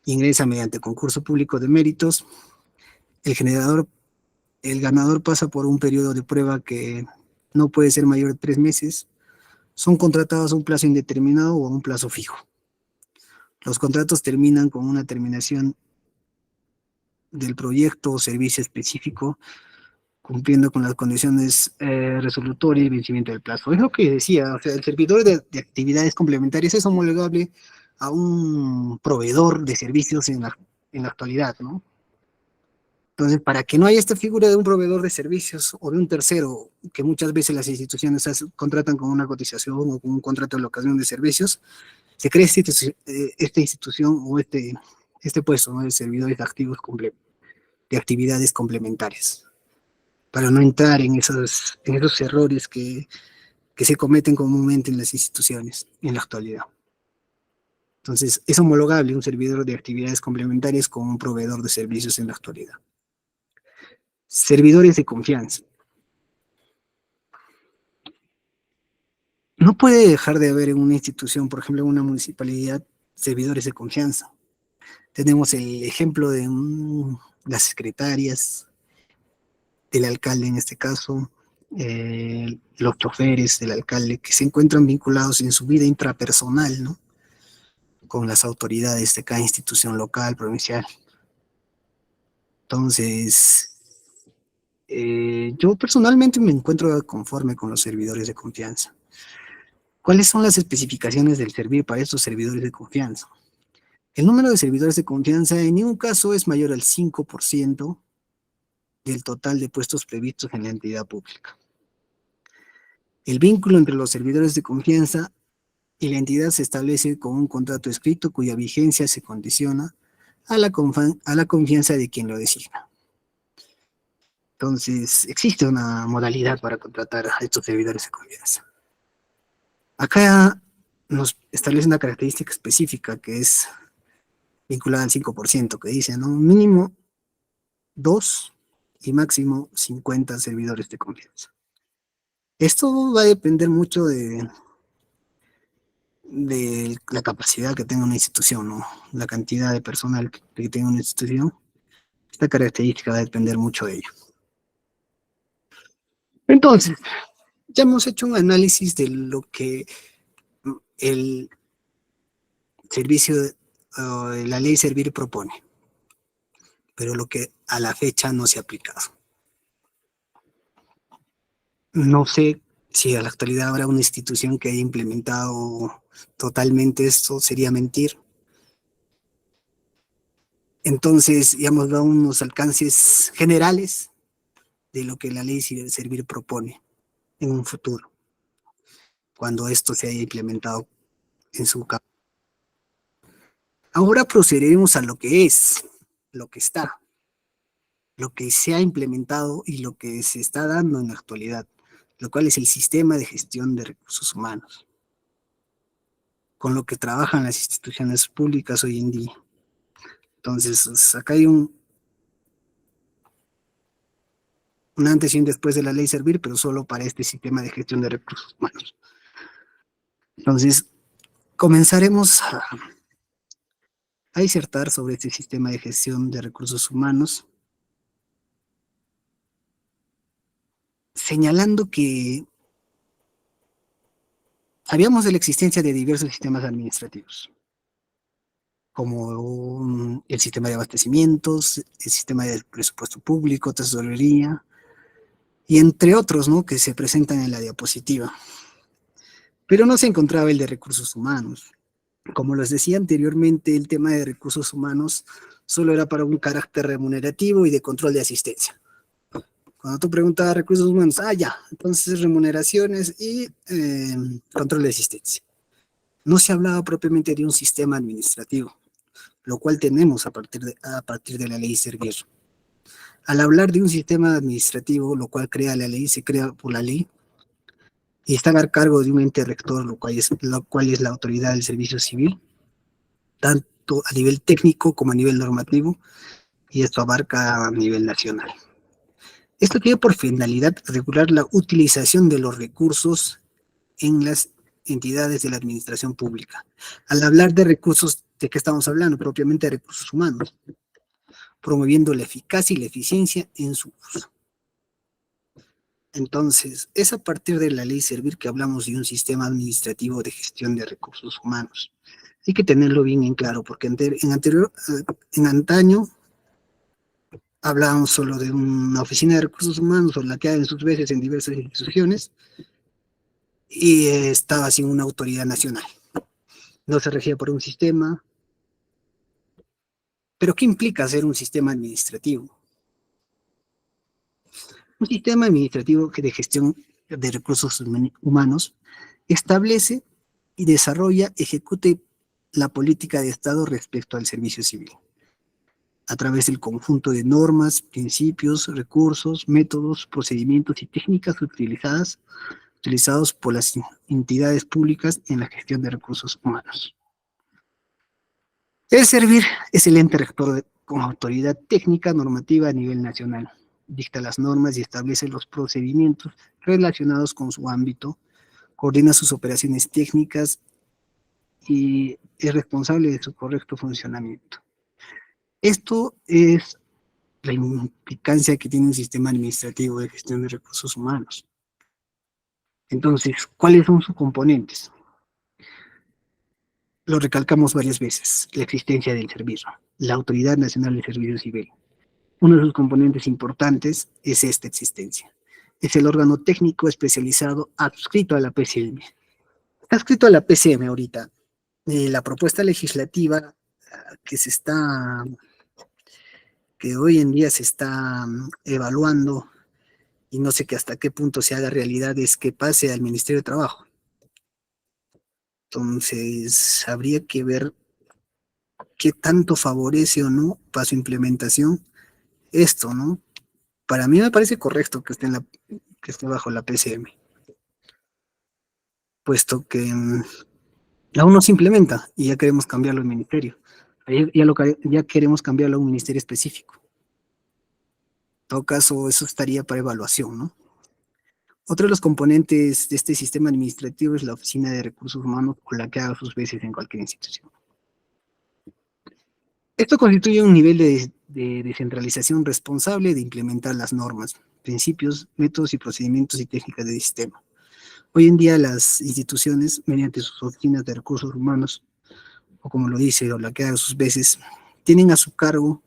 Ingresa mediante concurso público de méritos. El ganador pasa por un periodo de prueba que no puede ser mayor de 3 meses. Son contratados a un plazo indeterminado o a un plazo fijo. Los contratos terminan con una terminación del proyecto o servicio específico, cumpliendo con las condiciones resolutorias y vencimiento del plazo. Es lo que decía, o sea, el servidor de actividades complementarias es homologable a un proveedor de servicios en la actualidad, ¿no? Entonces, para que no haya esta figura de un proveedor de servicios o de un tercero, que muchas veces las instituciones contratan con una cotización o con un contrato de locación de servicios, se crea esta institución o este puesto, ¿no?, de servidores activos de actividades complementarias, para no entrar en esos errores que se cometen comúnmente en las instituciones en la actualidad. Entonces, es homologable un servidor de actividades complementarias con un proveedor de servicios en la actualidad. Servidores de confianza. No puede dejar de haber en una institución, por ejemplo, en una municipalidad, servidores de confianza. Tenemos el ejemplo de las secretarias, del alcalde en este caso, los choferes del alcalde, que se encuentran vinculados en su vida intrapersonal, ¿no?, con las autoridades de cada institución local, provincial. Entonces, yo personalmente me encuentro conforme con los servidores de confianza. ¿Cuáles son las especificaciones del servir para estos servidores de confianza? El número de servidores de confianza en ningún caso es mayor al 5% del total de puestos previstos en la entidad pública. El vínculo entre los servidores de confianza y la entidad se establece con un contrato escrito cuya vigencia se condiciona a la confianza de quien lo designa. Entonces, existe una modalidad para contratar a estos servidores de confianza. Acá nos establece una característica específica que es vinculada al 5%, que dice, ¿no?, mínimo 2 y máximo 50 servidores de confianza. Esto va a depender mucho de la capacidad que tenga una institución, ¿no?, la cantidad de personal que tenga una institución. Esta característica va a depender mucho de ello. Entonces, ya hemos hecho un análisis de lo que el servicio, la ley Servir propone, pero lo que a la fecha no se ha aplicado. No sé si a la actualidad habrá una institución que haya implementado totalmente esto, sería mentir. Entonces, ya hemos dado unos alcances generales de lo que la ley Servir propone en un futuro, cuando esto se haya implementado en su campo. Ahora procederemos a lo que es, lo que está, lo que se ha implementado y lo que se está dando en la actualidad, lo cual es el sistema de gestión de recursos humanos, con lo que trabajan las instituciones públicas hoy en día. Entonces, acá hay un antes y un después de la ley Servir, pero solo para este sistema de gestión de recursos humanos. Entonces, comenzaremos a disertar sobre este sistema de gestión de recursos humanos, señalando que sabíamos de la existencia de diversos sistemas administrativos, como el sistema de abastecimientos, el sistema de presupuesto público, tesorería, y entre otros, ¿no?, que se presentan en la diapositiva. Pero no se encontraba el de recursos humanos. Como les decía anteriormente, el tema de recursos humanos solo era para un carácter remunerativo y de control de asistencia. Cuando tú preguntabas recursos humanos, ya, entonces remuneraciones y control de asistencia. No se hablaba propiamente de un sistema administrativo, lo cual tenemos a partir de la ley Servir. Al hablar de un sistema administrativo, lo cual crea la ley, se crea por la ley, y está a cargo de un ente rector, lo cual es la autoridad del servicio civil, tanto a nivel técnico como a nivel normativo, y esto abarca a nivel nacional. Esto tiene por finalidad regular la utilización de los recursos en las entidades de la administración pública. Al hablar de recursos, ¿de qué estamos hablando? Propiamente de recursos humanos, promoviendo la eficacia y la eficiencia en su uso. Entonces, es a partir de la ley Servir que hablamos de un sistema administrativo de gestión de recursos humanos. Hay que tenerlo bien en claro, porque en antaño hablábamos solo de una oficina de recursos humanos, o la que hay en sus veces en diversas instituciones, y estaba sin una autoridad nacional. No se regía por un sistema. ¿Pero qué implica ser un sistema administrativo? Un sistema administrativo que de gestión de recursos humanos establece y desarrolla, ejecute la política de Estado respecto al servicio civil, a través del conjunto de normas, principios, recursos, métodos, procedimientos y técnicas utilizados por las entidades públicas en la gestión de recursos humanos. El Servir es el ente rector con autoridad técnica normativa a nivel nacional. Dicta las normas y establece los procedimientos relacionados con su ámbito, coordina sus operaciones técnicas y es responsable de su correcto funcionamiento. Esto es la implicancia que tiene un sistema administrativo de gestión de recursos humanos. Entonces, ¿cuáles son sus componentes? Lo recalcamos varias veces: la existencia del servicio, la Autoridad Nacional de Servicio Civil. Uno de sus componentes importantes es esta existencia. Es el órgano técnico especializado adscrito a la PCM. Está adscrito a la PCM ahorita. La propuesta legislativa que hoy en día se está evaluando, y no sé que hasta qué punto se haga realidad, es que pase al Ministerio de Trabajo. Entonces, habría que ver qué tanto favorece o no para su implementación esto, ¿no? Para mí me parece correcto que esté bajo la PCM, puesto que aún no se implementa y ya queremos cambiarlo al ministerio. Ya queremos cambiarlo a un ministerio específico. En todo caso, eso estaría para evaluación, ¿no? Otro de los componentes de este sistema administrativo es la Oficina de Recursos Humanos, con la que haga sus veces en cualquier institución. Esto constituye un nivel de descentralización responsable de implementar las normas, principios, métodos y procedimientos y técnicas del sistema. Hoy en día las instituciones, mediante sus oficinas de recursos humanos, o como lo dice, o la que haga sus veces, tienen a su cargo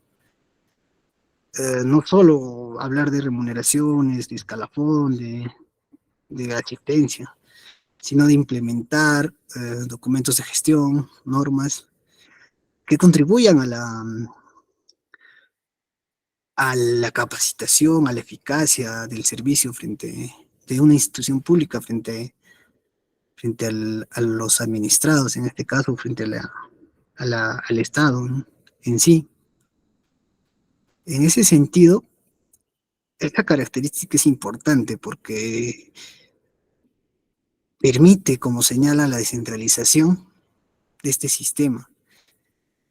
no solo hablar de remuneraciones, de escalafón, de asistencia, sino de implementar documentos de gestión, normas, que contribuyan a la capacitación, a la eficacia del servicio de una institución pública frente a los administrados, en este caso, frente al Estado, ¿no?, en sí. En ese sentido, esta característica es importante porque permite, como señala, la descentralización de este sistema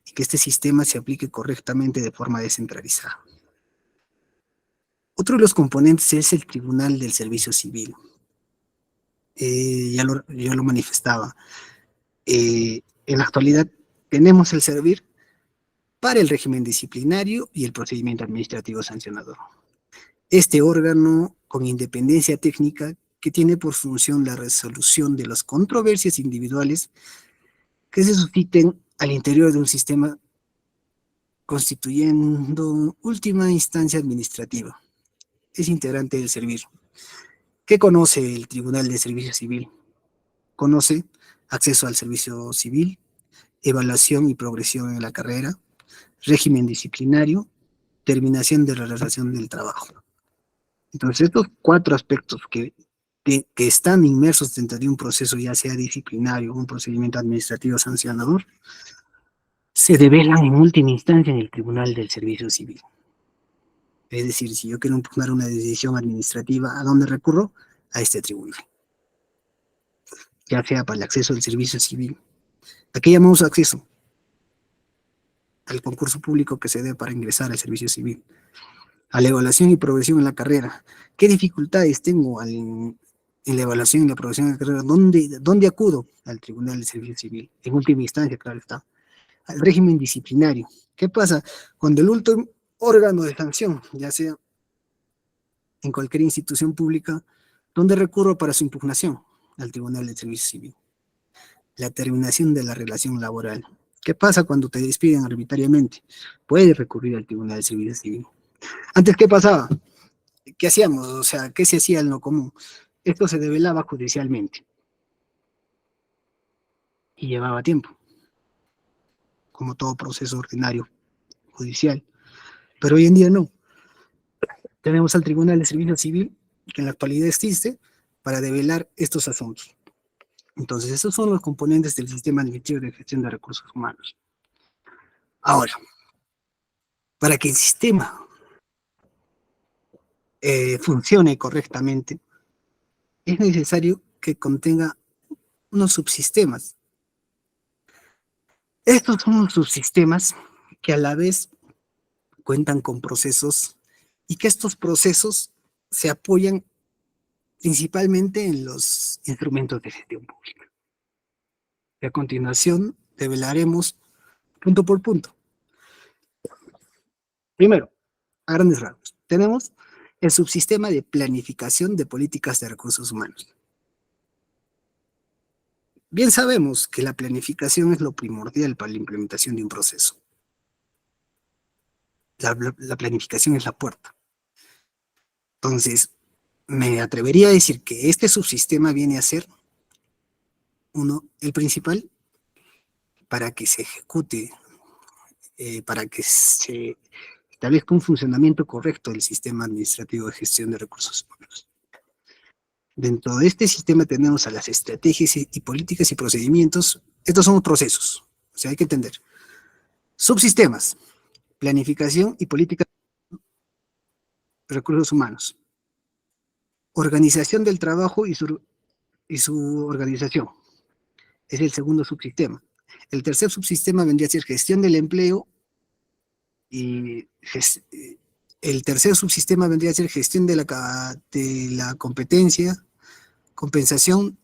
y que este sistema se aplique correctamente de forma descentralizada. Otro de los componentes es el Tribunal del Servicio Civil. Ya lo manifestaba. En la actualidad tenemos el Servir para el régimen disciplinario y el procedimiento administrativo sancionador. Este órgano con independencia técnica que tiene por función la resolución de las controversias individuales que se susciten al interior de un sistema, constituyendo última instancia administrativa. Es integrante del Servir. ¿Qué conoce el Tribunal de Servicio Civil? Conoce acceso al servicio civil, evaluación y progresión en la carrera, régimen disciplinario, terminación de la relación del trabajo. Entonces, estos 4 aspectos que están inmersos dentro de un proceso, ya sea disciplinario, un procedimiento administrativo sancionador, se develan en última instancia en el Tribunal del Servicio Civil. Es decir, si yo quiero impugnar una decisión administrativa, ¿a dónde recurro? A este tribunal. Ya sea para el acceso al servicio civil. ¿A qué llamamos acceso? Al concurso público que se dé para ingresar al servicio civil. A la evaluación y progresión en la carrera. ¿Qué dificultades tengo en la evaluación y la progresión en la carrera? ¿Dónde acudo? Al Tribunal del Servicio Civil. En última instancia, claro está. Al régimen disciplinario. ¿Qué pasa? Cuando el último órgano de sanción, ya sea en cualquier institución pública, ¿dónde recurro para su impugnación? Al Tribunal del Servicio Civil. La terminación de la relación laboral. ¿Qué pasa cuando te despiden arbitrariamente? Puedes recurrir al Tribunal del Servicio Civil. Antes, ¿qué pasaba? ¿Qué hacíamos? O sea, ¿qué se hacía en lo común? Esto se develaba judicialmente. Y llevaba tiempo. Como todo proceso ordinario judicial. Pero hoy en día no. Tenemos al Tribunal de Servicio Civil, que en la actualidad existe, para develar estos asuntos. Entonces, esos son los componentes del sistema administrativo de gestión de recursos humanos. Ahora, para que el sistema funcione correctamente, es necesario que contenga unos subsistemas. Estos son los subsistemas que a la vez cuentan con procesos y que estos procesos se apoyan principalmente en los instrumentos de gestión pública. Y a continuación develaremos punto por punto. Primero, a grandes rasgos, tenemos el subsistema de planificación de políticas de recursos humanos. Bien sabemos que la planificación es lo primordial para la implementación de un proceso. La planificación es la puerta. Entonces, me atrevería a decir que este subsistema viene a ser el principal para que se ejecute, para que se establezca un funcionamiento correcto del sistema administrativo de gestión de recursos humanos. Dentro de este sistema tenemos a las estrategias y políticas y procedimientos. Estos son procesos, o sea, hay que entender. Subsistemas, planificación y política de recursos humanos. Organización del trabajo y su organización. Es el segundo subsistema. El tercer subsistema vendría a ser gestión del empleo y el tercer subsistema vendría a ser gestión de la competencia, compensación,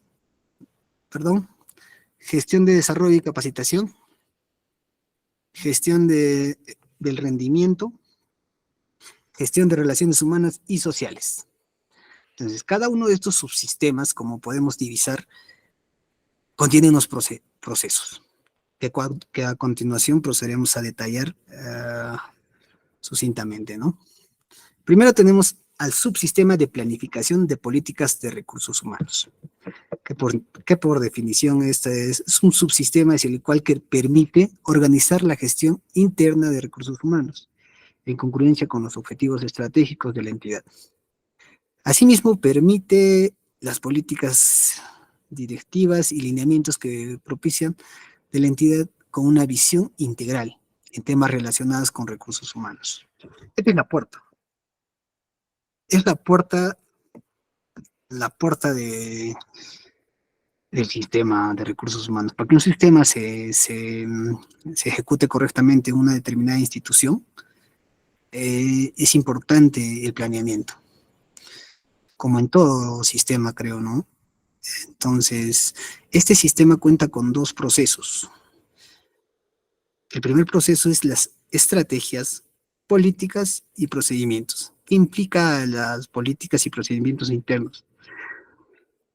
gestión de desarrollo y capacitación, gestión del rendimiento, gestión de relaciones humanas y sociales. Entonces, cada uno de estos subsistemas, como podemos divisar, contiene unos procesos que a continuación procederemos a detallar sucintamente, ¿no? Primero tenemos al subsistema de planificación de políticas de recursos humanos, que por definición este es un subsistema es el cual que permite organizar la gestión interna de recursos humanos, en congruencia con los objetivos estratégicos de la entidad. Asimismo, permite las políticas directivas y lineamientos que propician de la entidad con una visión integral en temas relacionados con recursos humanos. Esta es la puerta. Es la puerta del sistema de recursos humanos. Para que un sistema se ejecute correctamente en una determinada institución, es importante el planeamiento. Como en todo sistema, creo, ¿no? Entonces, este sistema cuenta con 2 procesos. El primer proceso es las estrategias, políticas y procedimientos. ¿Qué implica las políticas y procedimientos internos?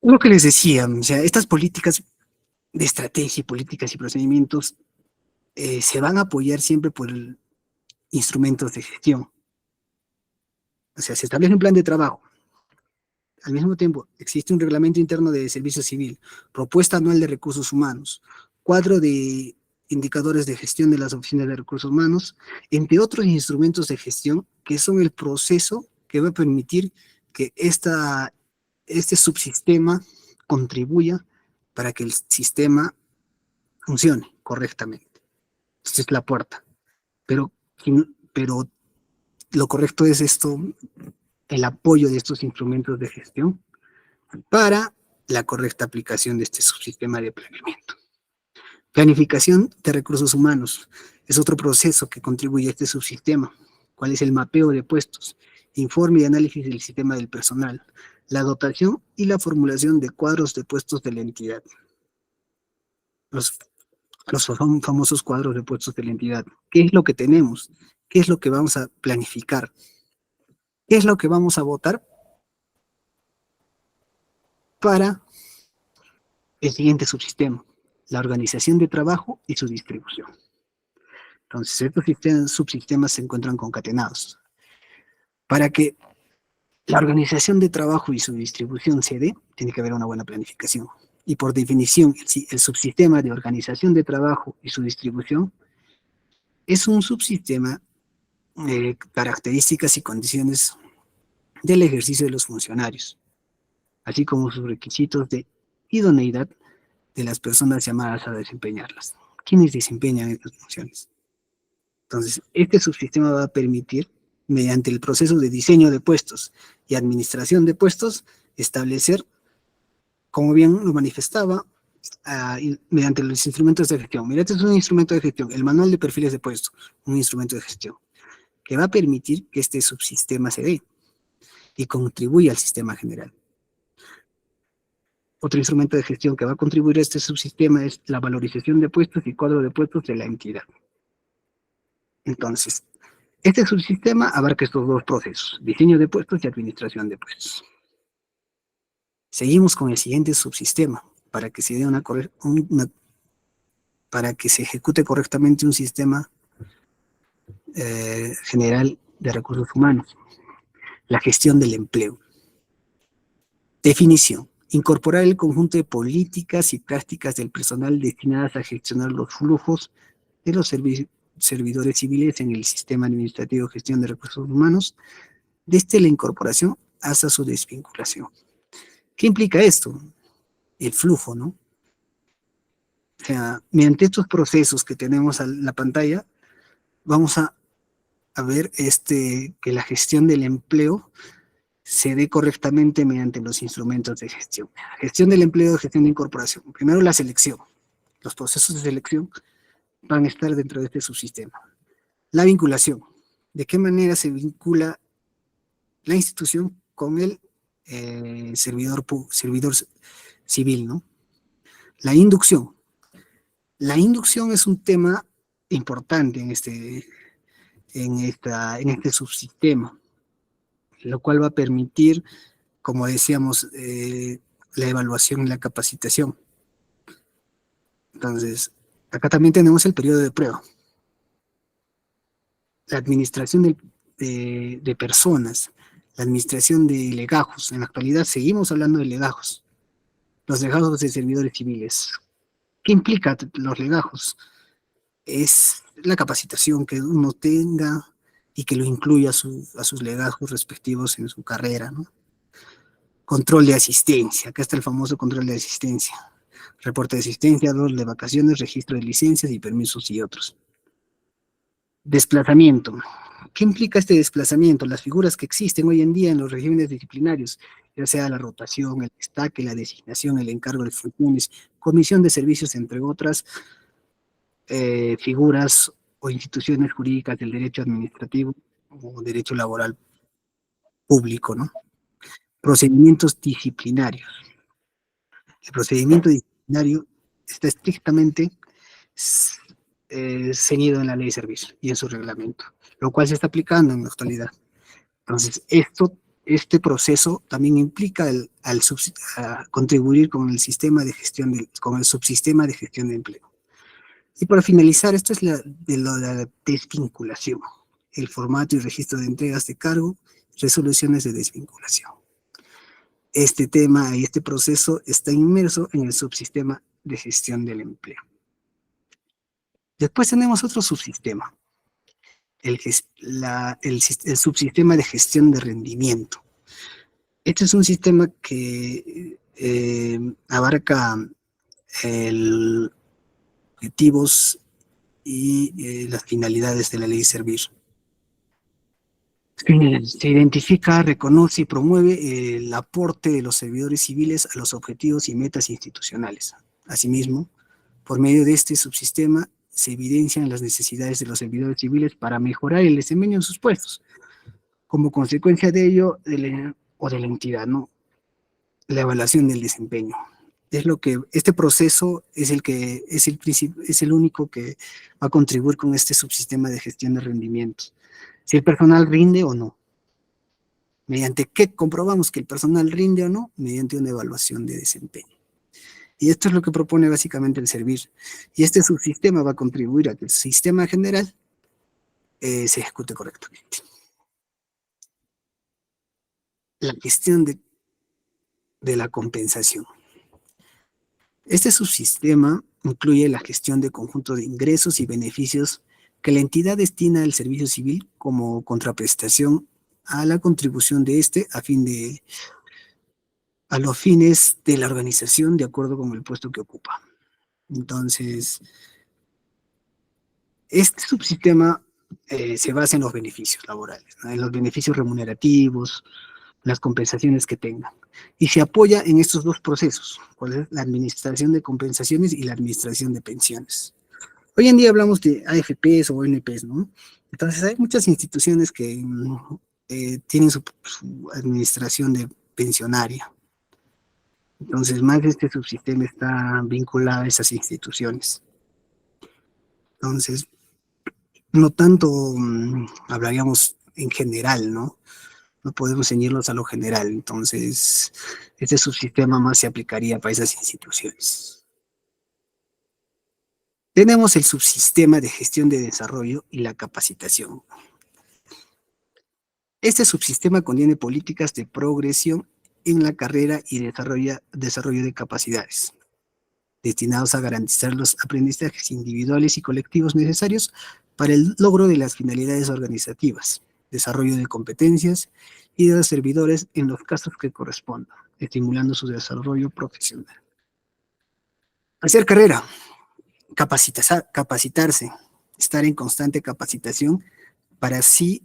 Lo que les decía, o sea, estas políticas de estrategia, políticas y procedimientos se van a apoyar siempre por instrumentos de gestión. O sea, se establece un plan de trabajo. Al mismo tiempo, existe un reglamento interno de servicio civil, propuesta anual de recursos humanos, cuadro de indicadores de gestión de las oficinas de recursos humanos, entre otros instrumentos de gestión que son el proceso que va a permitir que este subsistema contribuya para que el sistema funcione correctamente. Esta es la puerta. Pero lo correcto es esto, el apoyo de estos instrumentos de gestión para la correcta aplicación de este subsistema de planeamiento. Planificación de recursos humanos es otro proceso que contribuye a este subsistema. ¿Cuál es el mapeo de puestos? Informe y análisis del sistema del personal, la dotación y la formulación de cuadros de puestos de la entidad. Los famosos cuadros de puestos de la entidad. ¿Qué es lo que tenemos? ¿Qué es lo que vamos a planificar? ¿Qué es lo que vamos a votar para el siguiente subsistema? La organización de trabajo y su distribución. Entonces, estos subsistemas se encuentran concatenados. Para que la organización de trabajo y su distribución se dé, tiene que haber una buena planificación. Y por definición, el subsistema de organización de trabajo y su distribución es un subsistema de características y condiciones del ejercicio de los funcionarios, así como sus requisitos de idoneidad de las personas llamadas a desempeñarlas. ¿Quiénes desempeñan estas funciones? Entonces, este subsistema va a permitir, mediante el proceso de diseño de puestos y administración de puestos, establecer, como bien lo manifestaba, mediante los instrumentos de gestión. Mira, este es un instrumento de gestión, el manual de perfiles de puestos, un instrumento de gestión, que va a permitir que este subsistema se dé y contribuya al sistema general. Otro instrumento de gestión que va a contribuir a este subsistema es la valorización de puestos y cuadro de puestos de la entidad. Entonces, este subsistema abarca estos dos procesos, diseño de puestos y administración de puestos. Seguimos con el siguiente subsistema, para que se dé para que se ejecute correctamente un sistema general de recursos humanos. La gestión del empleo. Definición. Incorporar el conjunto de políticas y prácticas del personal destinadas a gestionar los flujos de los servidores civiles en el sistema administrativo de gestión de recursos humanos, desde la incorporación hasta su desvinculación. ¿Qué implica esto? El flujo, ¿no? O sea, mediante estos procesos que tenemos en la pantalla, vamos a ver que la gestión del empleo se dé correctamente mediante los instrumentos de gestión. Gestión del empleo, gestión de incorporación. Primero la selección. Los procesos de selección van a estar dentro de este subsistema. La vinculación. ¿De qué manera se vincula la institución con el servidor civil, ¿no? La inducción. La inducción es un tema importante en este subsistema, lo cual va a permitir, como decíamos, la evaluación y la capacitación. Entonces, acá también tenemos el periodo de prueba. La administración de personas, la administración de legajos. En la actualidad seguimos hablando de legajos. Los legajos de servidores civiles. ¿Qué implica los legajos? Es la capacitación que uno tenga y que lo incluya a sus legajos respectivos en su carrera, ¿no? Control de asistencia. Acá está el famoso control de asistencia. Reporte de asistencia, rol de vacaciones, registro de licencias y permisos y otros. Desplazamiento. ¿Qué implica este desplazamiento? Las figuras que existen hoy en día en los regímenes disciplinarios, ya sea la rotación, el destaque, la designación, el encargo de funciones, comisión de servicios, entre otras figuras o instituciones jurídicas del derecho administrativo o derecho laboral público, ¿no? Procedimientos disciplinarios. El procedimiento disciplinario está estrictamente ceñido en la ley de servicio y en su reglamento, lo cual se está aplicando en la actualidad. Entonces, este proceso también implica a contribuir con el sistema de gestión, con el subsistema de gestión de empleo. Y para finalizar, esto es la desvinculación, el formato y registro de entregas de cargo, resoluciones de desvinculación. Este tema y este proceso está inmerso en el subsistema de gestión del empleo. Después tenemos otro subsistema, el subsistema de gestión de rendimiento. Este es un sistema que abarca el objetivos y las finalidades de la ley Servir. Se identifica, reconoce y promueve el aporte de los servidores civiles a los objetivos y metas institucionales. Asimismo, por medio de este subsistema se evidencian las necesidades de los servidores civiles para mejorar el desempeño en sus puestos. Como consecuencia de ello, de la entidad, ¿no? La evaluación del desempeño. Es lo que, este proceso es el único que va a contribuir con este subsistema de gestión de rendimientos. Si el personal rinde o no. ¿Mediante qué comprobamos que el personal rinde o no? Mediante una evaluación de desempeño. Y esto es lo que propone básicamente el Servir. Y este subsistema va a contribuir a que el sistema general se ejecute correctamente. La gestión de la compensación. Este subsistema incluye la gestión de conjunto de ingresos y beneficios que la entidad destina al servicio civil como contraprestación a la contribución de este a los fines de la organización de acuerdo con el puesto que ocupa. Entonces, este subsistema se basa en los beneficios laborales, ¿no? En los beneficios remunerativos, las compensaciones que tengan. Y se apoya en estos dos procesos, ¿cuál es? La administración de compensaciones y la administración de pensiones. Hoy en día hablamos de AFPs o ONPs, ¿no? Entonces hay muchas instituciones que tienen su administración de pensionaria. Entonces, más de este subsistema está vinculado a esas instituciones. Entonces, no tanto hablaríamos en general, ¿no? No podemos ceñirnos a lo general. Entonces, este subsistema más se aplicaría para esas instituciones. Tenemos el subsistema de gestión de desarrollo y la capacitación. Este subsistema contiene políticas de progresión en la carrera y desarrollo de capacidades, destinados a garantizar los aprendizajes individuales y colectivos necesarios para el logro de las finalidades organizativas, desarrollo de competencias y de los servidores en los casos que correspondan, estimulando su desarrollo profesional. Hacer carrera, capacitarse, estar en constante capacitación para así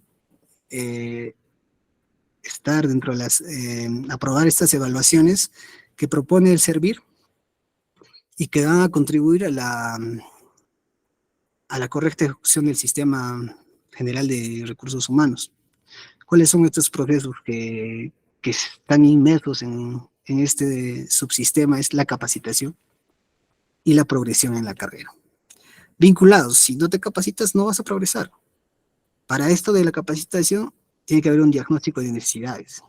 estar dentro de aprobar estas evaluaciones que propone el Servir y que van a contribuir a la correcta ejecución del sistema general de recursos humanos. ¿Cuáles son estos procesos que están inmersos en este subsistema? Es la capacitación y la progresión en la carrera. Vinculados, si no te capacitas no vas a progresar. Para esto de la capacitación tiene que haber un diagnóstico de necesidades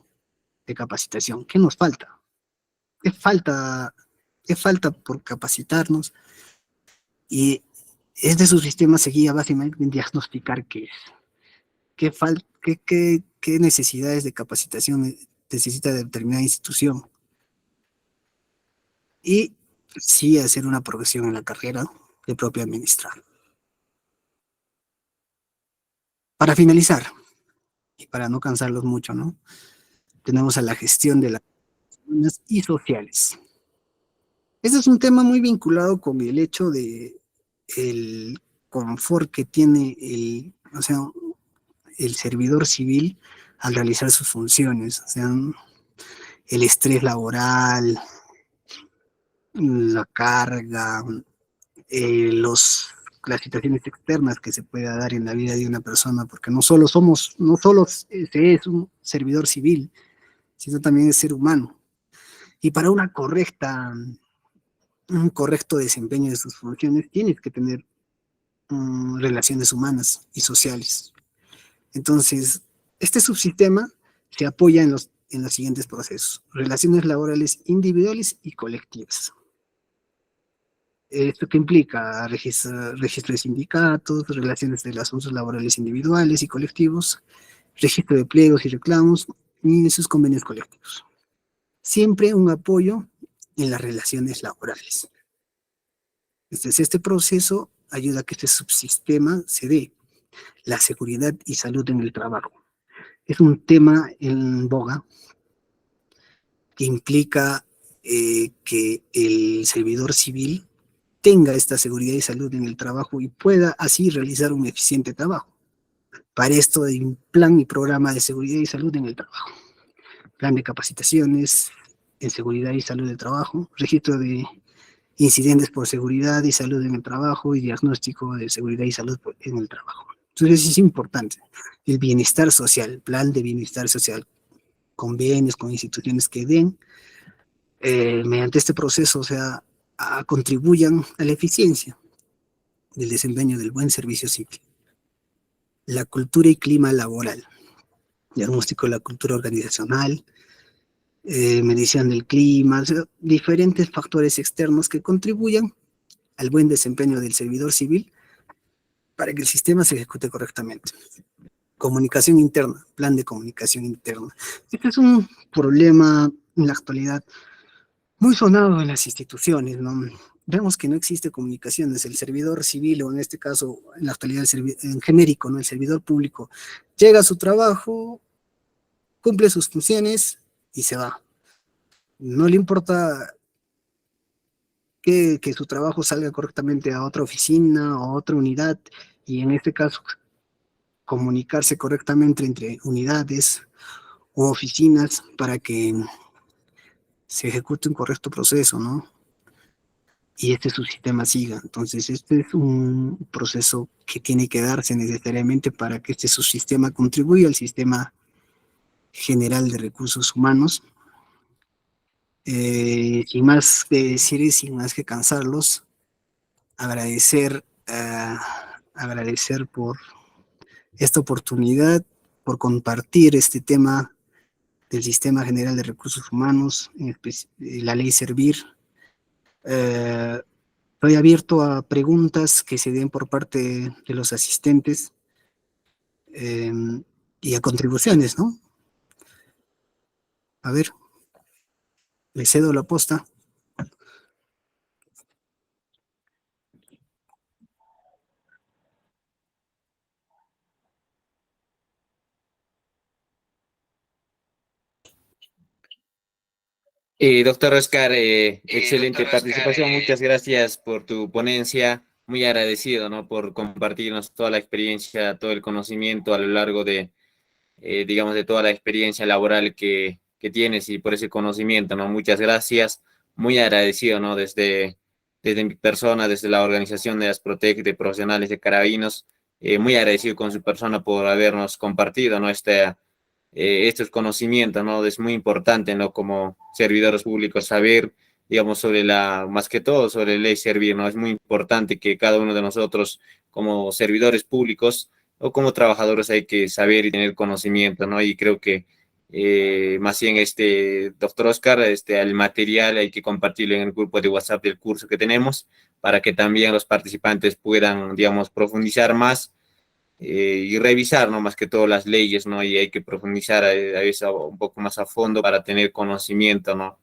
de capacitación. ¿Qué nos falta? ¿Qué falta por capacitarnos? Y este subsistema se guía básicamente en diagnosticar qué es. ¿Qué necesidades de capacitación necesita determinada institución? Y sí hacer una progresión en la carrera de propio administrar. Para finalizar, y para no cansarlos mucho, ¿no? Tenemos a la gestión de las personas y sociales. Este es un tema muy vinculado con el hecho de el confort que tiene el servidor civil al realizar sus funciones, o sea, el estrés laboral, la carga, las situaciones externas que se pueda dar en la vida de una persona, porque no solo se es un servidor civil, sino también es ser humano. Y para un correcto desempeño de sus funciones, tienes que tener relaciones humanas y sociales. Entonces, este subsistema se apoya en los siguientes procesos: relaciones laborales individuales y colectivas. ¿Esto qué implica? Registro de sindicatos, relaciones de los asuntos laborales individuales y colectivos, registro de pliegos y reclamos y sus convenios colectivos. Siempre un apoyo en las relaciones laborales. Este proceso ayuda a que este subsistema se dé, la seguridad y salud en el trabajo. Es un tema en boga que implica que el servidor civil tenga esta seguridad y salud en el trabajo y pueda así realizar un eficiente trabajo. Para esto hay un plan y programa de seguridad y salud en el trabajo, plan de capacitaciones en seguridad y salud del trabajo, registro de incidentes por seguridad y salud en el trabajo y diagnóstico de seguridad y salud en el trabajo. Entonces es importante el bienestar social, plan de bienestar social, convenios con instituciones que den mediante este proceso, o sea, contribuyan a la eficiencia del desempeño del buen servicio civil. La cultura y clima laboral, diagnóstico de la cultura organizacional, medición del clima, o sea, diferentes factores externos que contribuyan al buen desempeño del servidor civil para que el sistema se ejecute correctamente. Comunicación interna, plan de comunicación interna. Este es un problema en la actualidad muy sonado en las instituciones, ¿no? Vemos que no existe comunicación desde el servidor civil, o en este caso, en la actualidad, en genérico, ¿no? El servidor público llega a su trabajo, cumple sus funciones y se va. No le importa que su trabajo salga correctamente a otra oficina o a otra unidad, y en este caso, comunicarse correctamente entre unidades u oficinas para que se ejecute un correcto proceso, ¿no? Y este subsistema siga. Entonces, este es un proceso que tiene que darse necesariamente para que este subsistema contribuya al sistema general de recursos humanos. Sin más que decir y sin más que cansarlos, agradecer, agradecer por esta oportunidad, por compartir este tema del Sistema General de Recursos Humanos, la ley Servir. Estoy abierto a preguntas que se den por parte de los asistentes eh, y a contribuciones, ¿no? A ver, le cedo la posta. Doctor Oscar, excelente participación. Muchas gracias por tu ponencia. Muy agradecido, ¿no? Por compartirnos toda la experiencia, todo el conocimiento a lo largo de, digamos, de toda la experiencia laboral que tienes y por ese conocimiento, ¿no? Muchas gracias. Muy agradecido, ¿no? Desde mi persona, desde la organización de Asprotec, de profesionales de Carabinos, muy agradecido con su persona por habernos compartido, ¿no? Estos conocimientos, ¿no? Es muy importante, ¿no? Como servidores públicos saber, digamos, más que todo, sobre la ley Servir, ¿no? Es muy importante que cada uno de nosotros, como servidores públicos o como trabajadores, hay que saber y tener conocimiento, ¿no? Y creo que más bien doctor Oscar, el material hay que compartirlo en el grupo de WhatsApp del curso que tenemos para que también los participantes puedan, digamos, profundizar más y revisar, ¿no? Más que todo las leyes, ¿no? Y hay que profundizar a eso un poco más a fondo para tener conocimiento, ¿no?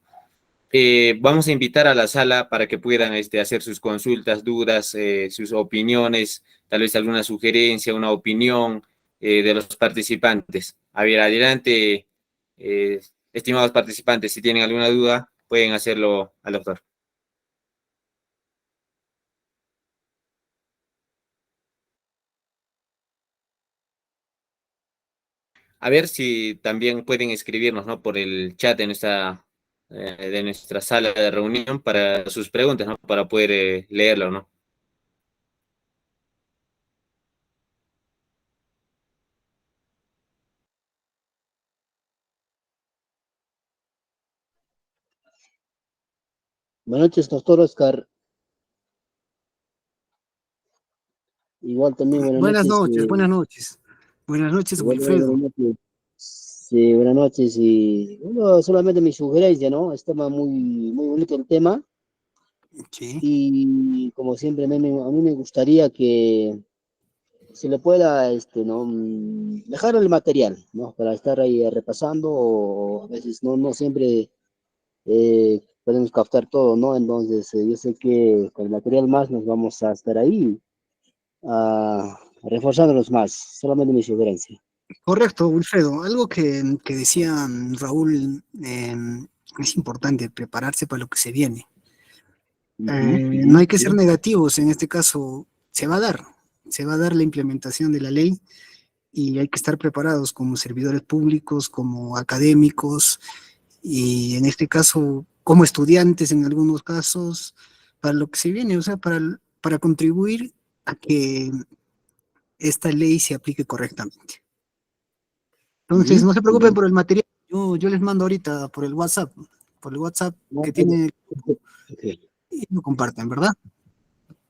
Vamos a invitar a la sala para que puedan hacer sus consultas, dudas, sus opiniones, tal vez alguna sugerencia, una opinión de los participantes. A ver, adelante, estimados participantes, si tienen alguna duda, pueden hacerlo al doctor. A ver si también pueden escribirnos, ¿no? Por el chat de nuestra sala de reunión para sus preguntas, ¿no? Para poder leerlo, ¿no? Buenas noches, doctor Oscar. Igual también buenas Buenas noches. noches, buenas noches. Buenas noches, Igual, Wilfredo. buenas noches. Sí, buenas noches. Y bueno, solamente mi sugerencia, ¿no? Está muy bonito el tema. Sí. Y como siempre, a mí me gustaría que se le pueda, ¿no? Dejar el material, ¿no? Para estar ahí repasando, o a veces no siempre podemos captar todo, ¿no? Entonces, yo sé que con el material más nos vamos a estar ahí. reforzándolos más. Solamente mi sugerencia. Correcto, Wilfredo. Algo que decía Raúl, es importante prepararse para lo que se viene. Ujú, No hay que ser sí. negativos, en este caso se va a dar la implementación de la ley y hay que estar preparados como servidores públicos, como académicos y en este caso como estudiantes en algunos casos para lo que se viene, o sea, para contribuir a que esta ley se aplique correctamente. Entonces, Ujú, no se preocupen ujú. por el material, yo les mando ahorita por el WhatsApp No, que tiene ok. y lo comparten, ¿verdad?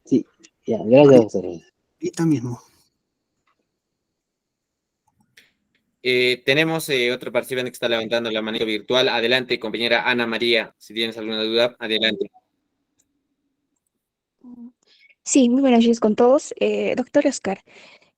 Sí, ya, gracias, Ahorita José. mismo. Tenemos otro participante que está levantando la mano virtual. Adelante, compañera Ana María, si tienes alguna duda, adelante. Sí, muy buenas noches con todos. Doctor Oscar,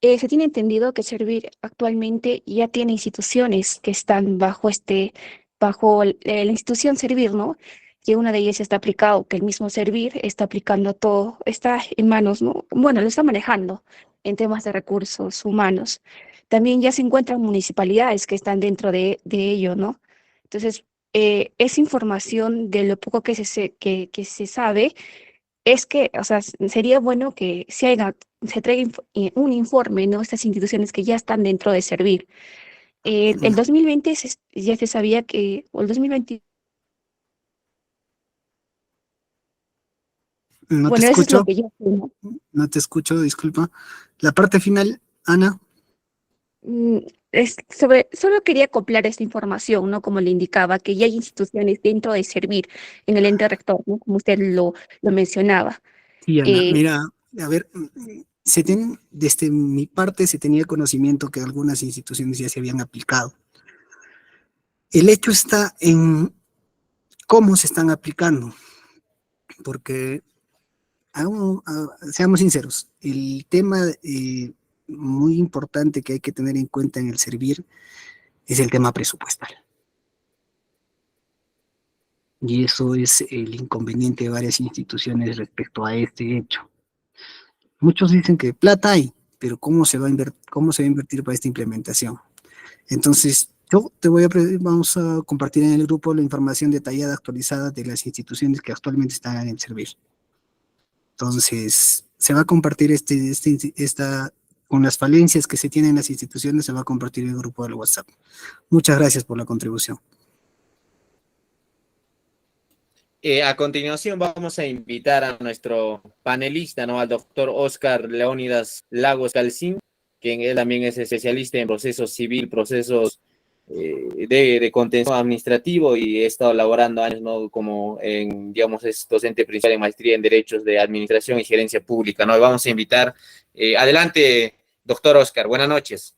se tiene entendido que Servir actualmente ya tiene instituciones que están bajo la institución Servir, ¿no? Que una de ellas está aplicado, que el mismo Servir está aplicando todo, está en manos, ¿no? Bueno, lo está manejando en temas de recursos humanos. También ya se encuentran municipalidades que están dentro de ello, ¿no? Entonces, esa información de lo poco que se sabe es que, o sea, sería bueno que se traiga un informe, ¿no? Estas instituciones que ya están dentro de Servir. El 2020 ya se sabía que, o el 2020, No te bueno, eso es lo escucho, que yo sé, ¿no? no te escucho, disculpa. La parte final, Ana. Mm, solo quería acoplar esta información, ¿no? Como le indicaba, que ya hay instituciones dentro de Servir en el ente rector, ¿no? Como usted lo mencionaba. Sí, Ana, Eh, mira, a ver, desde mi parte se tenía conocimiento que algunas instituciones ya se habían aplicado. El hecho está en cómo se están aplicando, porque seamos sinceros, el tema muy importante que hay que tener en cuenta en el servir es el tema presupuestal. Y eso es el inconveniente de varias instituciones respecto a este hecho. Muchos dicen que plata hay, pero cómo se va a invertir para esta implementación? Entonces, vamos a compartir en el grupo la información detallada, actualizada de las instituciones que actualmente están en el servir. Entonces, se va a compartir con las falencias que se tienen en las instituciones, se va a compartir en el grupo del WhatsApp. Muchas gracias por la contribución. A continuación vamos a invitar a nuestro panelista, ¿no? Al doctor Oscar Leónidas Lagos Calcín, quien él también es especialista en procesos civil, procesos de contencioso administrativo y he estado laborando años, ¿no? Como digamos, es docente principal en maestría en Derechos de Administración y Gerencia Pública, ¿no? Y vamos a invitar, adelante, doctor Oscar, buenas noches.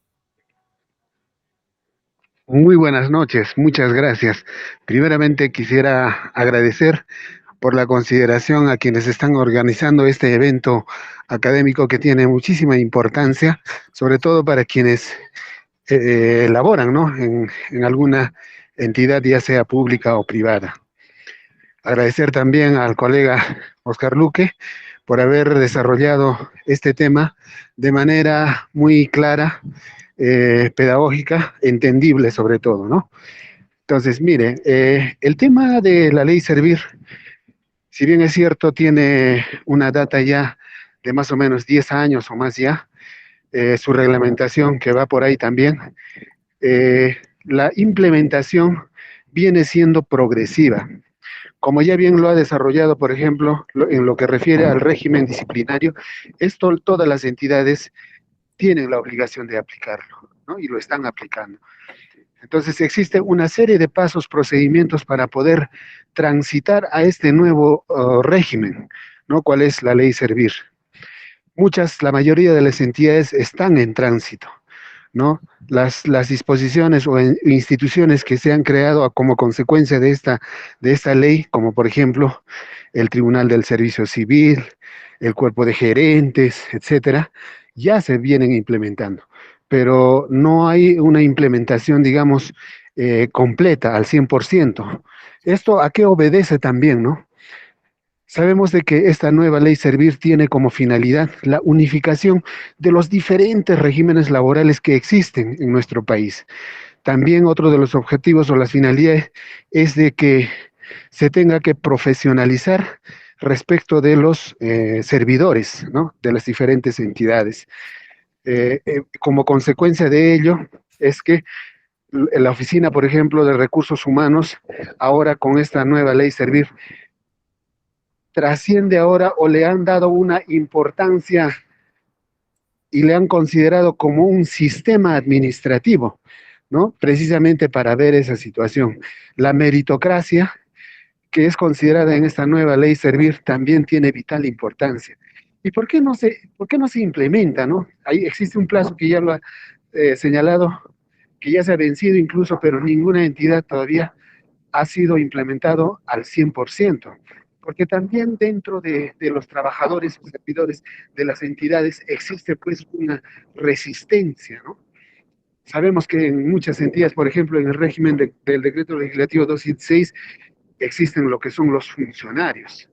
Muy buenas noches, muchas gracias. Primeramente quisiera agradecer por la consideración a quienes están organizando este evento académico que tiene muchísima importancia, sobre todo para quienes laboran, ¿no? en alguna entidad, ya sea pública o privada. Agradecer también al colega Oscar Luque por haber desarrollado este tema de manera muy clara, pedagógica, entendible sobre todo, ¿no? Entonces, mire, el tema de la ley Servir, si bien es cierto, tiene una data ya de más o menos 10 años o más ya, su reglamentación que va por ahí también, la implementación viene siendo progresiva. Como ya bien lo ha desarrollado, por ejemplo, en lo que refiere al régimen disciplinario, esto todas las entidades tienen la obligación de aplicarlo, ¿no? Y lo están aplicando. Entonces existe una serie de pasos, procedimientos para poder transitar a este nuevo régimen, ¿no? ¿Cuál es la ley Servir? La mayoría de las entidades están en tránsito, ¿no? Las disposiciones o instituciones que se han creado como consecuencia de esta ley, como por ejemplo el Tribunal del Servicio Civil, el Cuerpo de Gerentes, etcétera, ya se vienen implementando, pero no hay una implementación, digamos, completa al 100%. ¿Esto a qué obedece también, no? Sabemos de que esta nueva ley Servir tiene como finalidad la unificación de los diferentes regímenes laborales que existen en nuestro país. También otro de los objetivos o las finalidades es de que se tenga que profesionalizar respecto de los servidores, ¿no? De las diferentes entidades. Como consecuencia de ello es que la Oficina, por ejemplo, de Recursos Humanos, ahora con esta nueva ley Servir, trasciende ahora o le han dado una importancia y le han considerado como un sistema administrativo, ¿no? Precisamente para ver esa situación. La meritocracia, que es considerada en esta nueva ley Servir, también tiene vital importancia. ¿Y por qué no se implementa, no? Ahí existe un plazo que ya lo ha señalado, que ya se ha vencido incluso, pero ninguna entidad todavía ha sido implementado al 100%, porque también dentro de los trabajadores y servidores de las entidades existe pues una resistencia, ¿no? Sabemos que en muchas entidades, por ejemplo, en el régimen del decreto legislativo 276, existen lo que son los funcionarios,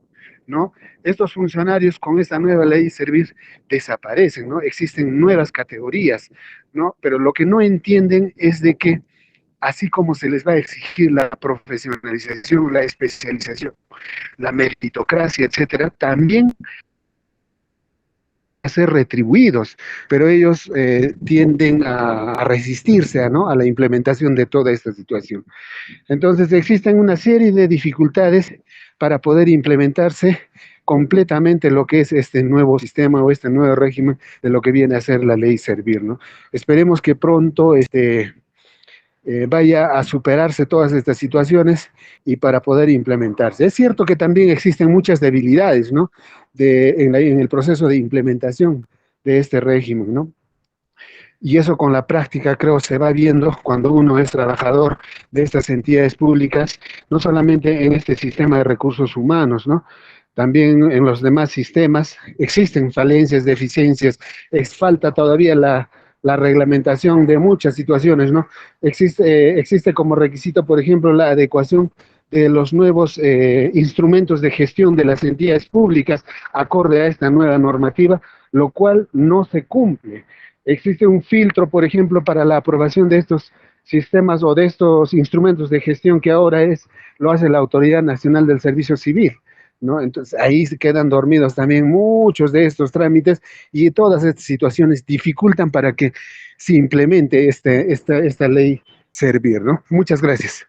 ¿no? Estos funcionarios con esta nueva ley Servir desaparecen, ¿no? Existen nuevas categorías, ¿no? Pero lo que no entienden es de que así como se les va a exigir la profesionalización, la especialización, la meritocracia, etcétera, también a ser retribuidos, pero ellos tienden a resistirse ¿no? a la implementación de toda esta situación. Entonces existen una serie de dificultades para poder implementarse completamente lo que es este nuevo sistema o este nuevo régimen de lo que viene a ser la ley Servir, ¿no? Esperemos que pronto vaya a superarse todas estas situaciones y para poder implementarse. Es cierto que también existen muchas debilidades, ¿no? En el proceso de implementación de este régimen, ¿no? Y eso con la práctica creo se va viendo cuando uno es trabajador de estas entidades públicas, no solamente en este sistema de recursos humanos, ¿no? También en los demás sistemas existen falencias, deficiencias, falta todavía la reglamentación de muchas situaciones, ¿no? Existe como requisito, por ejemplo, la adecuación de los nuevos instrumentos de gestión de las entidades públicas acorde a esta nueva normativa, lo cual no se cumple. Existe un filtro, por ejemplo, para la aprobación de estos sistemas o de estos instrumentos de gestión que ahora lo hace la Autoridad Nacional del Servicio Civil, ¿no? Entonces ahí se quedan dormidos también muchos de estos trámites y todas estas situaciones dificultan para que se implemente esta ley Servir, ¿no? Muchas gracias.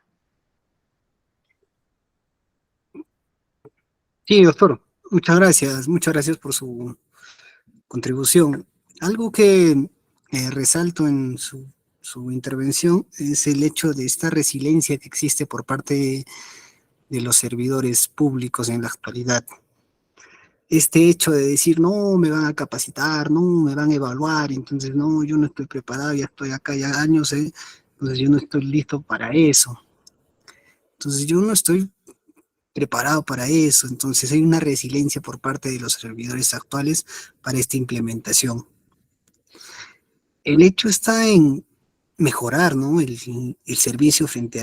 Sí, doctor, muchas gracias por su contribución. Algo que resalto en su intervención es el hecho de esta resiliencia que existe por parte de los servidores públicos en la actualidad. Este hecho de decir, no, me van a capacitar, no, me van a evaluar, entonces no, yo no estoy preparado, ya estoy acá ya años, entonces yo no estoy listo para eso. Entonces yo no estoy preparado para eso, entonces hay una resiliencia por parte de los servidores actuales para esta implementación. El hecho está en mejorar, ¿no? el servicio frente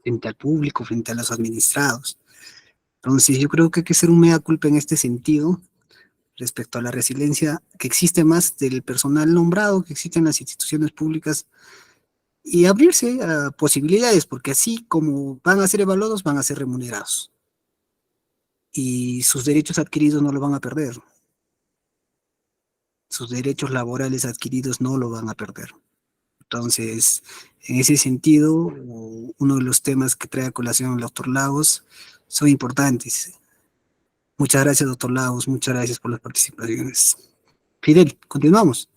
frente al público, frente a los administrados. Entonces yo creo que hay que hacer un mea culpa en este sentido respecto a la resiliencia que existe más del personal nombrado, que existe en las instituciones públicas, y abrirse a posibilidades, porque así como van a ser evaluados, van a ser remunerados. Y sus derechos adquiridos no lo van a perder. Sus derechos laborales adquiridos no lo van a perder. Entonces, en ese sentido, uno de los temas que trae a colación el doctor Lagos son importantes. Muchas gracias, doctor Lagos, muchas gracias por las participaciones. Fidel, continuamos.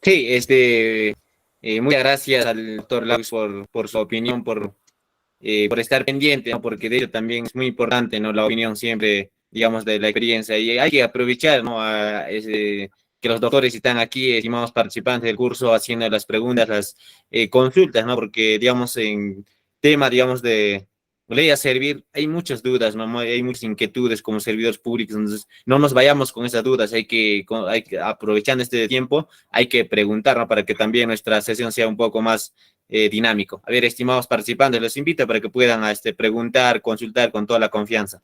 Sí, muchas gracias al doctor Lagos por su opinión, por estar pendiente, ¿no? Porque de ello también es muy importante, ¿no? La opinión siempre, digamos, de la experiencia, y hay que aprovechar, ¿no? Que los doctores están aquí, estimados participantes del curso, haciendo las preguntas, las consultas, ¿no? Porque, digamos, en tema, digamos, de ley a servir, hay muchas dudas, ¿no? Hay muchas inquietudes como servidores públicos, entonces no nos vayamos con esas dudas, aprovechando este tiempo, hay que preguntar, ¿no? Para que también nuestra sesión sea un poco más dinámico. A ver, estimados participantes, los invito para que puedan preguntar, consultar con toda la confianza.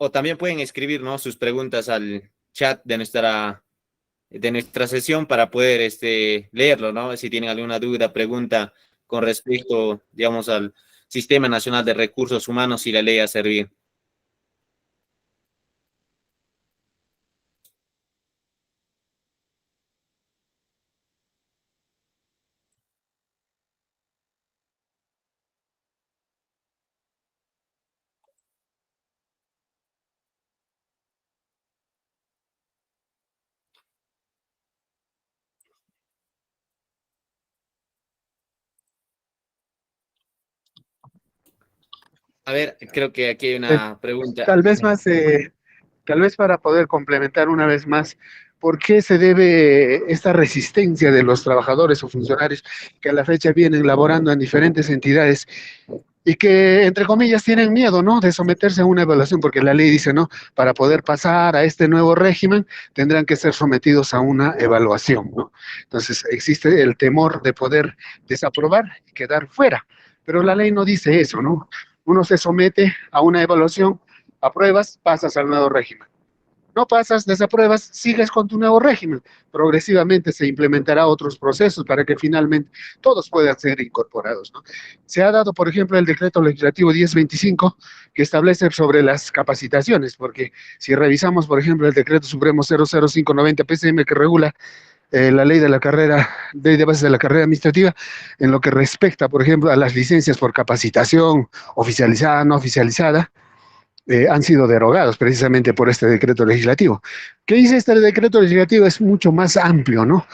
O también pueden escribir, ¿no? Sus preguntas al chat de nuestra sesión para poder leerlo, ¿no? Si tienen alguna duda, pregunta con respecto, digamos, al Sistema Nacional de Recursos Humanos y la ley a servir. A ver, creo que aquí hay una pregunta. Tal vez para poder complementar una vez más, ¿por qué se debe esta resistencia de los trabajadores o funcionarios que a la fecha vienen laborando en diferentes entidades y que, entre comillas, tienen miedo, ¿no?, de someterse a una evaluación? Porque la ley dice, ¿no?, para poder pasar a este nuevo régimen tendrán que ser sometidos a una evaluación, ¿no? Entonces, existe el temor de poder desaprobar y quedar fuera, pero la ley no dice eso, ¿no? Uno se somete a una evaluación, apruebas, pasas al nuevo régimen. No pasas, desapruebas, sigues con tu nuevo régimen. Progresivamente se implementará otros procesos para que finalmente todos puedan ser incorporados, ¿no? Se ha dado, por ejemplo, el decreto legislativo 1025 que establece sobre las capacitaciones, porque si revisamos, por ejemplo, el decreto supremo 00590 PCM que regula la ley de la carrera, ley de bases de la carrera administrativa, en lo que respecta, por ejemplo, a las licencias por capacitación oficializada, no oficializada, han sido derogados precisamente por este decreto legislativo. ¿Qué dice este decreto legislativo? Es mucho más amplio, ¿no?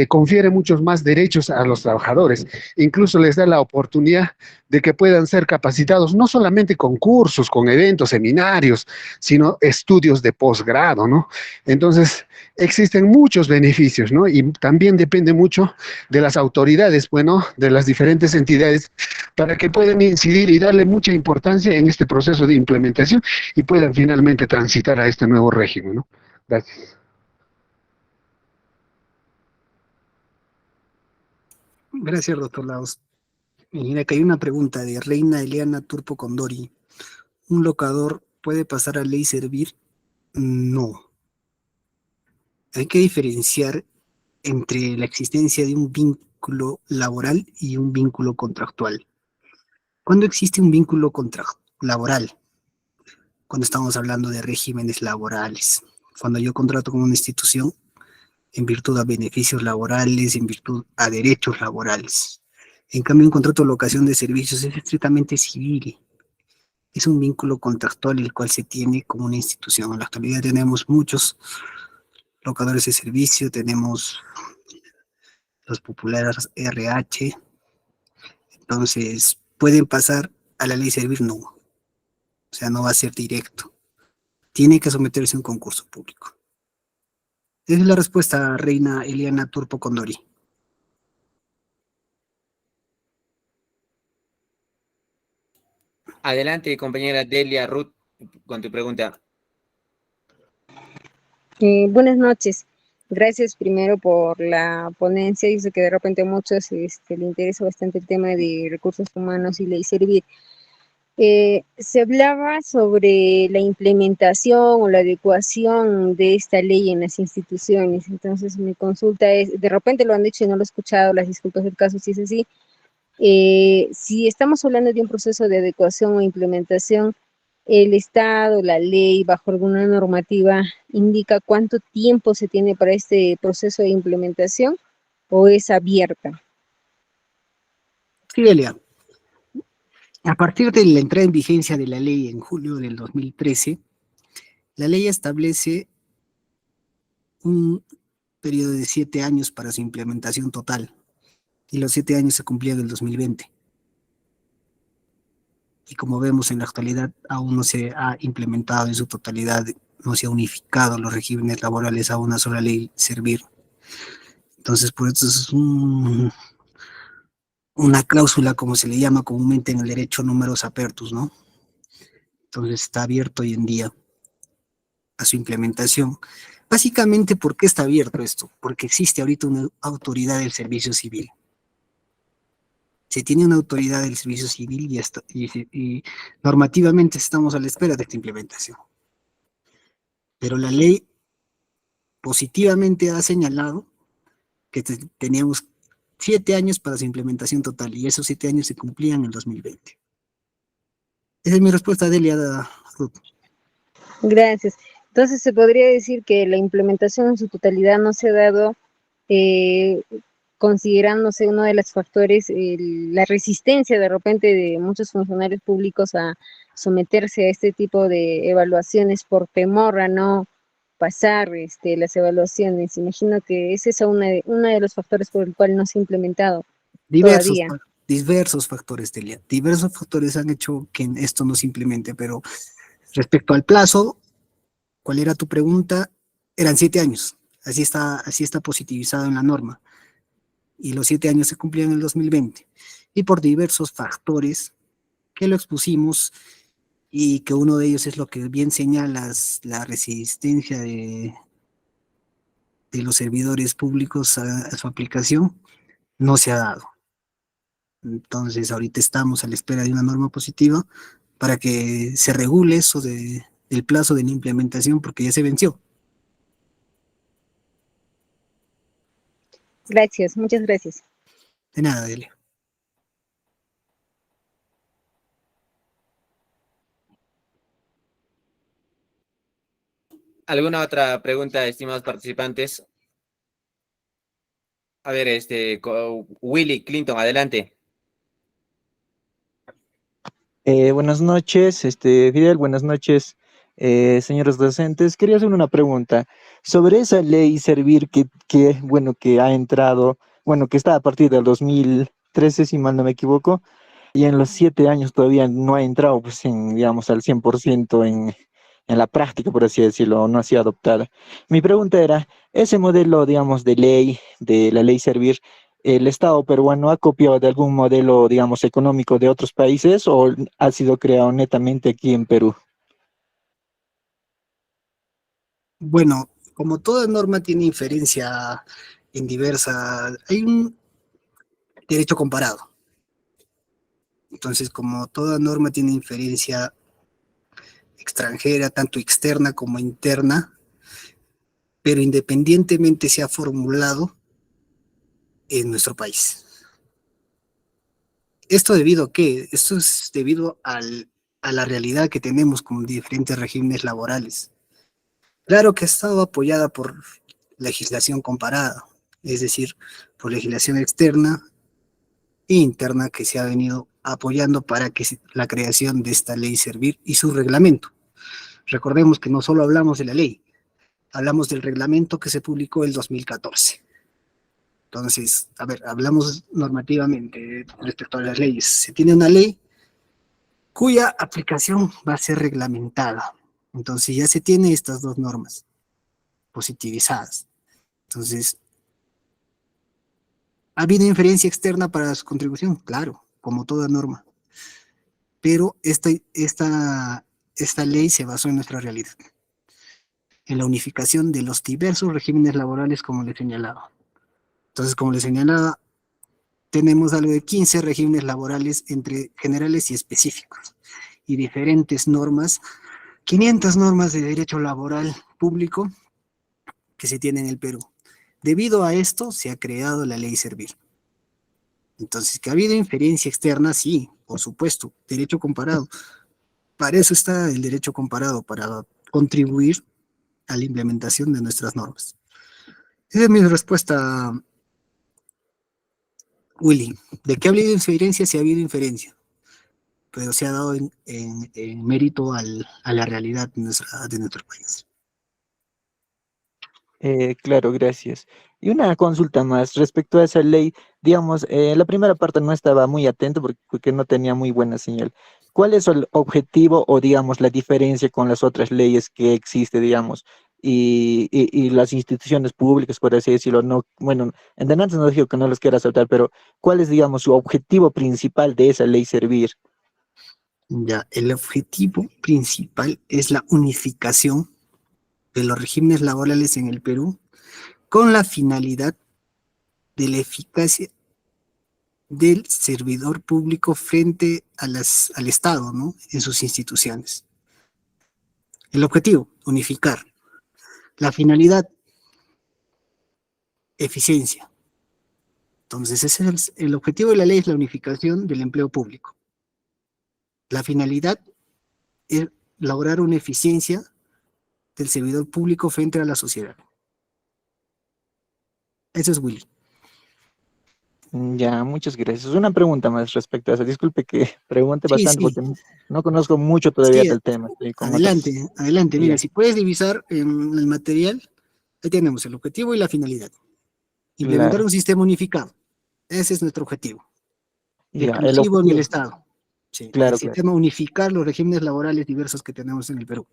Confiere muchos más derechos a los trabajadores, incluso les da la oportunidad de que puedan ser capacitados, no solamente con cursos, con eventos, seminarios, sino estudios de posgrado, ¿no? Entonces, existen muchos beneficios, ¿no? Y también depende mucho de las autoridades, bueno, de las diferentes entidades, para que puedan incidir y darle mucha importancia en este proceso de implementación y puedan finalmente transitar a este nuevo régimen, ¿no? Gracias. Gracias, doctor Laos. Mira, que hay una pregunta de Reina Eliana Turpo Condori. ¿Un locador puede pasar a ley servir? No. Hay que diferenciar entre la existencia de un vínculo laboral y un vínculo contractual. ¿Cuándo existe un vínculo laboral? Cuando estamos hablando de regímenes laborales. Cuando yo contrato con una institución en virtud a beneficios laborales, en virtud a derechos laborales. En cambio, un contrato de locación de servicios es estrictamente civil. Es un vínculo contractual el cual se tiene con una institución. En la actualidad tenemos muchos locadores de servicio, tenemos los populares RH, entonces, ¿pueden pasar a la ley servir? No, o sea, no va a ser directo. Tiene que someterse a un concurso público. Esa es la respuesta, Reina Eliana Turpo Condori. Adelante, compañera Delia Ruth, con tu pregunta. Buenas noches. Gracias primero por la ponencia. Dice que de repente a muchos le interesa bastante el tema de recursos humanos y ley servir. Se hablaba sobre la implementación o la adecuación de esta ley en las instituciones. Entonces mi consulta es, de repente lo han dicho y no lo he escuchado, las disculpas del caso si es así. Si estamos hablando de un proceso de adecuación o implementación, el Estado, la ley, bajo alguna normativa, indica cuánto tiempo se tiene para este proceso de implementación o es abierta. Sí, Delia. A partir de la entrada en vigencia de la ley en julio del 2013, la ley establece un periodo de 7 años para su implementación total, y los 7 años se cumplían en el 2020. Y como vemos en la actualidad, aún no se ha implementado en su totalidad no se ha unificado los regímenes laborales a una sola ley servir. Entonces, por eso es una cláusula, como se le llama comúnmente en el derecho, numerus apertus, ¿no? Entonces está abierto hoy en día a su implementación. Básicamente, ¿por qué está abierto esto? Porque existe ahorita una autoridad del servicio civil. Se tiene una autoridad del servicio civil y normativamente estamos a la espera de esta implementación. Pero la ley positivamente ha señalado que teníamos 7 años para su implementación total, y esos 7 años se cumplían en el 2020. Esa es mi respuesta, Delia. Ruth. Gracias. Entonces, se podría decir que la implementación en su totalidad no se ha dado considerándose uno de los factores, la resistencia de repente de muchos funcionarios públicos a someterse a este tipo de evaluaciones por temor a no pasar las evaluaciones. Imagino que ese es uno de los factores por el cual no se ha implementado todavía. Diversos factores, Delia. Diversos factores han hecho que esto no se implemente, pero respecto al plazo, ¿cuál era tu pregunta? Eran 7 años. Así está positivizado en la norma. Y los 7 años se cumplían en el 2020. Y por diversos factores que lo expusimos, y que uno de ellos es lo que bien señalas, la resistencia de los servidores públicos a su aplicación, no se ha dado. Entonces, ahorita estamos a la espera de una norma positiva para que se regule eso del plazo de la implementación, porque ya se venció. Gracias, muchas gracias. De nada, Delia. ¿Alguna otra pregunta, estimados participantes? A ver, Willy Clinton, adelante. Buenas noches, Fidel, buenas noches, señores docentes. Quería hacer una pregunta sobre esa ley Servir que ha entrado, que está a partir del 2013, si mal no me equivoco, y en los 7 años todavía no ha entrado, pues, digamos, al 100% en la práctica, por así decirlo, no ha sido adoptada. Mi pregunta era, ese modelo, digamos, de la ley Servir, ¿el Estado peruano ha copiado de algún modelo, digamos, económico de otros países o ha sido creado netamente aquí en Perú? Bueno, como toda norma tiene inferencia en hay un derecho comparado. Entonces, como toda norma tiene inferencia extranjera, tanto externa como interna, pero independientemente se ha formulado en nuestro país. ¿Esto debido a qué? Esto es debido a la realidad que tenemos con diferentes regímenes laborales. Claro que ha estado apoyada por legislación comparada, es decir, por legislación externa e interna que se ha venido apoyando para que la creación de esta ley Servir y su reglamento. Recordemos que no solo hablamos de la ley, hablamos del reglamento que se publicó el 2014. Entonces, a ver, hablamos normativamente respecto a las leyes. Se tiene una ley cuya aplicación va a ser reglamentada. Entonces ya se tiene estas dos normas positivizadas. Entonces, ¿ha habido inferencia externa para su contribución? Claro, como toda norma. Pero esta ley se basó en nuestra realidad, en la unificación de los diversos regímenes laborales, como le señalaba. Entonces, como les señalaba, tenemos algo de 15 regímenes laborales entre generales y específicos, y diferentes normas, 500 normas de derecho laboral público que se tiene en el Perú. Debido a esto, se ha creado la ley Servir. Entonces, ¿que ha habido inferencia externa? Sí, por supuesto, derecho comparado. Para eso está el derecho comparado, para contribuir a la implementación de nuestras normas. Esa es mi respuesta, Willy. ¿De qué ha habido inferencia? Sí ha habido inferencia, pero se ha dado en mérito a la realidad de nuestro país. Claro, gracias. Y una consulta más respecto a esa ley, digamos, la primera parte no estaba muy atento porque no tenía muy buena señal, ¿cuál es el objetivo o, digamos, la diferencia con las otras leyes que existe, digamos, y las instituciones públicas, por así decirlo? No, bueno, en delante no digo que no los quiera aceptar, pero ¿cuál es, digamos, su objetivo principal de esa ley servir? Ya, el objetivo principal es la unificación de los regímenes laborales en el Perú con la finalidad de la eficacia del servidor público frente a al Estado, ¿no? En sus instituciones. El objetivo, unificar. La finalidad, eficiencia. Entonces, ese es el objetivo de la ley, es la unificación del empleo público. La finalidad es lograr una eficiencia del servidor público frente a la sociedad. Eso es Willy. Ya, muchas gracias. Una pregunta más respecto a eso. Disculpe que pregunte Sí, bastante sí. porque no conozco mucho todavía Sí, del tema. Estoy con adelante, otras- adelante. Mira, Ya, si puedes divisar en el material, ahí tenemos el objetivo y la finalidad. Implementar claro. un sistema unificado. Ese es nuestro objetivo. Ya, el Inclusivo en el objetivo. Estado. Sí, el Claro, claro. sistema unificar los regímenes laborales diversos que tenemos en el Perú.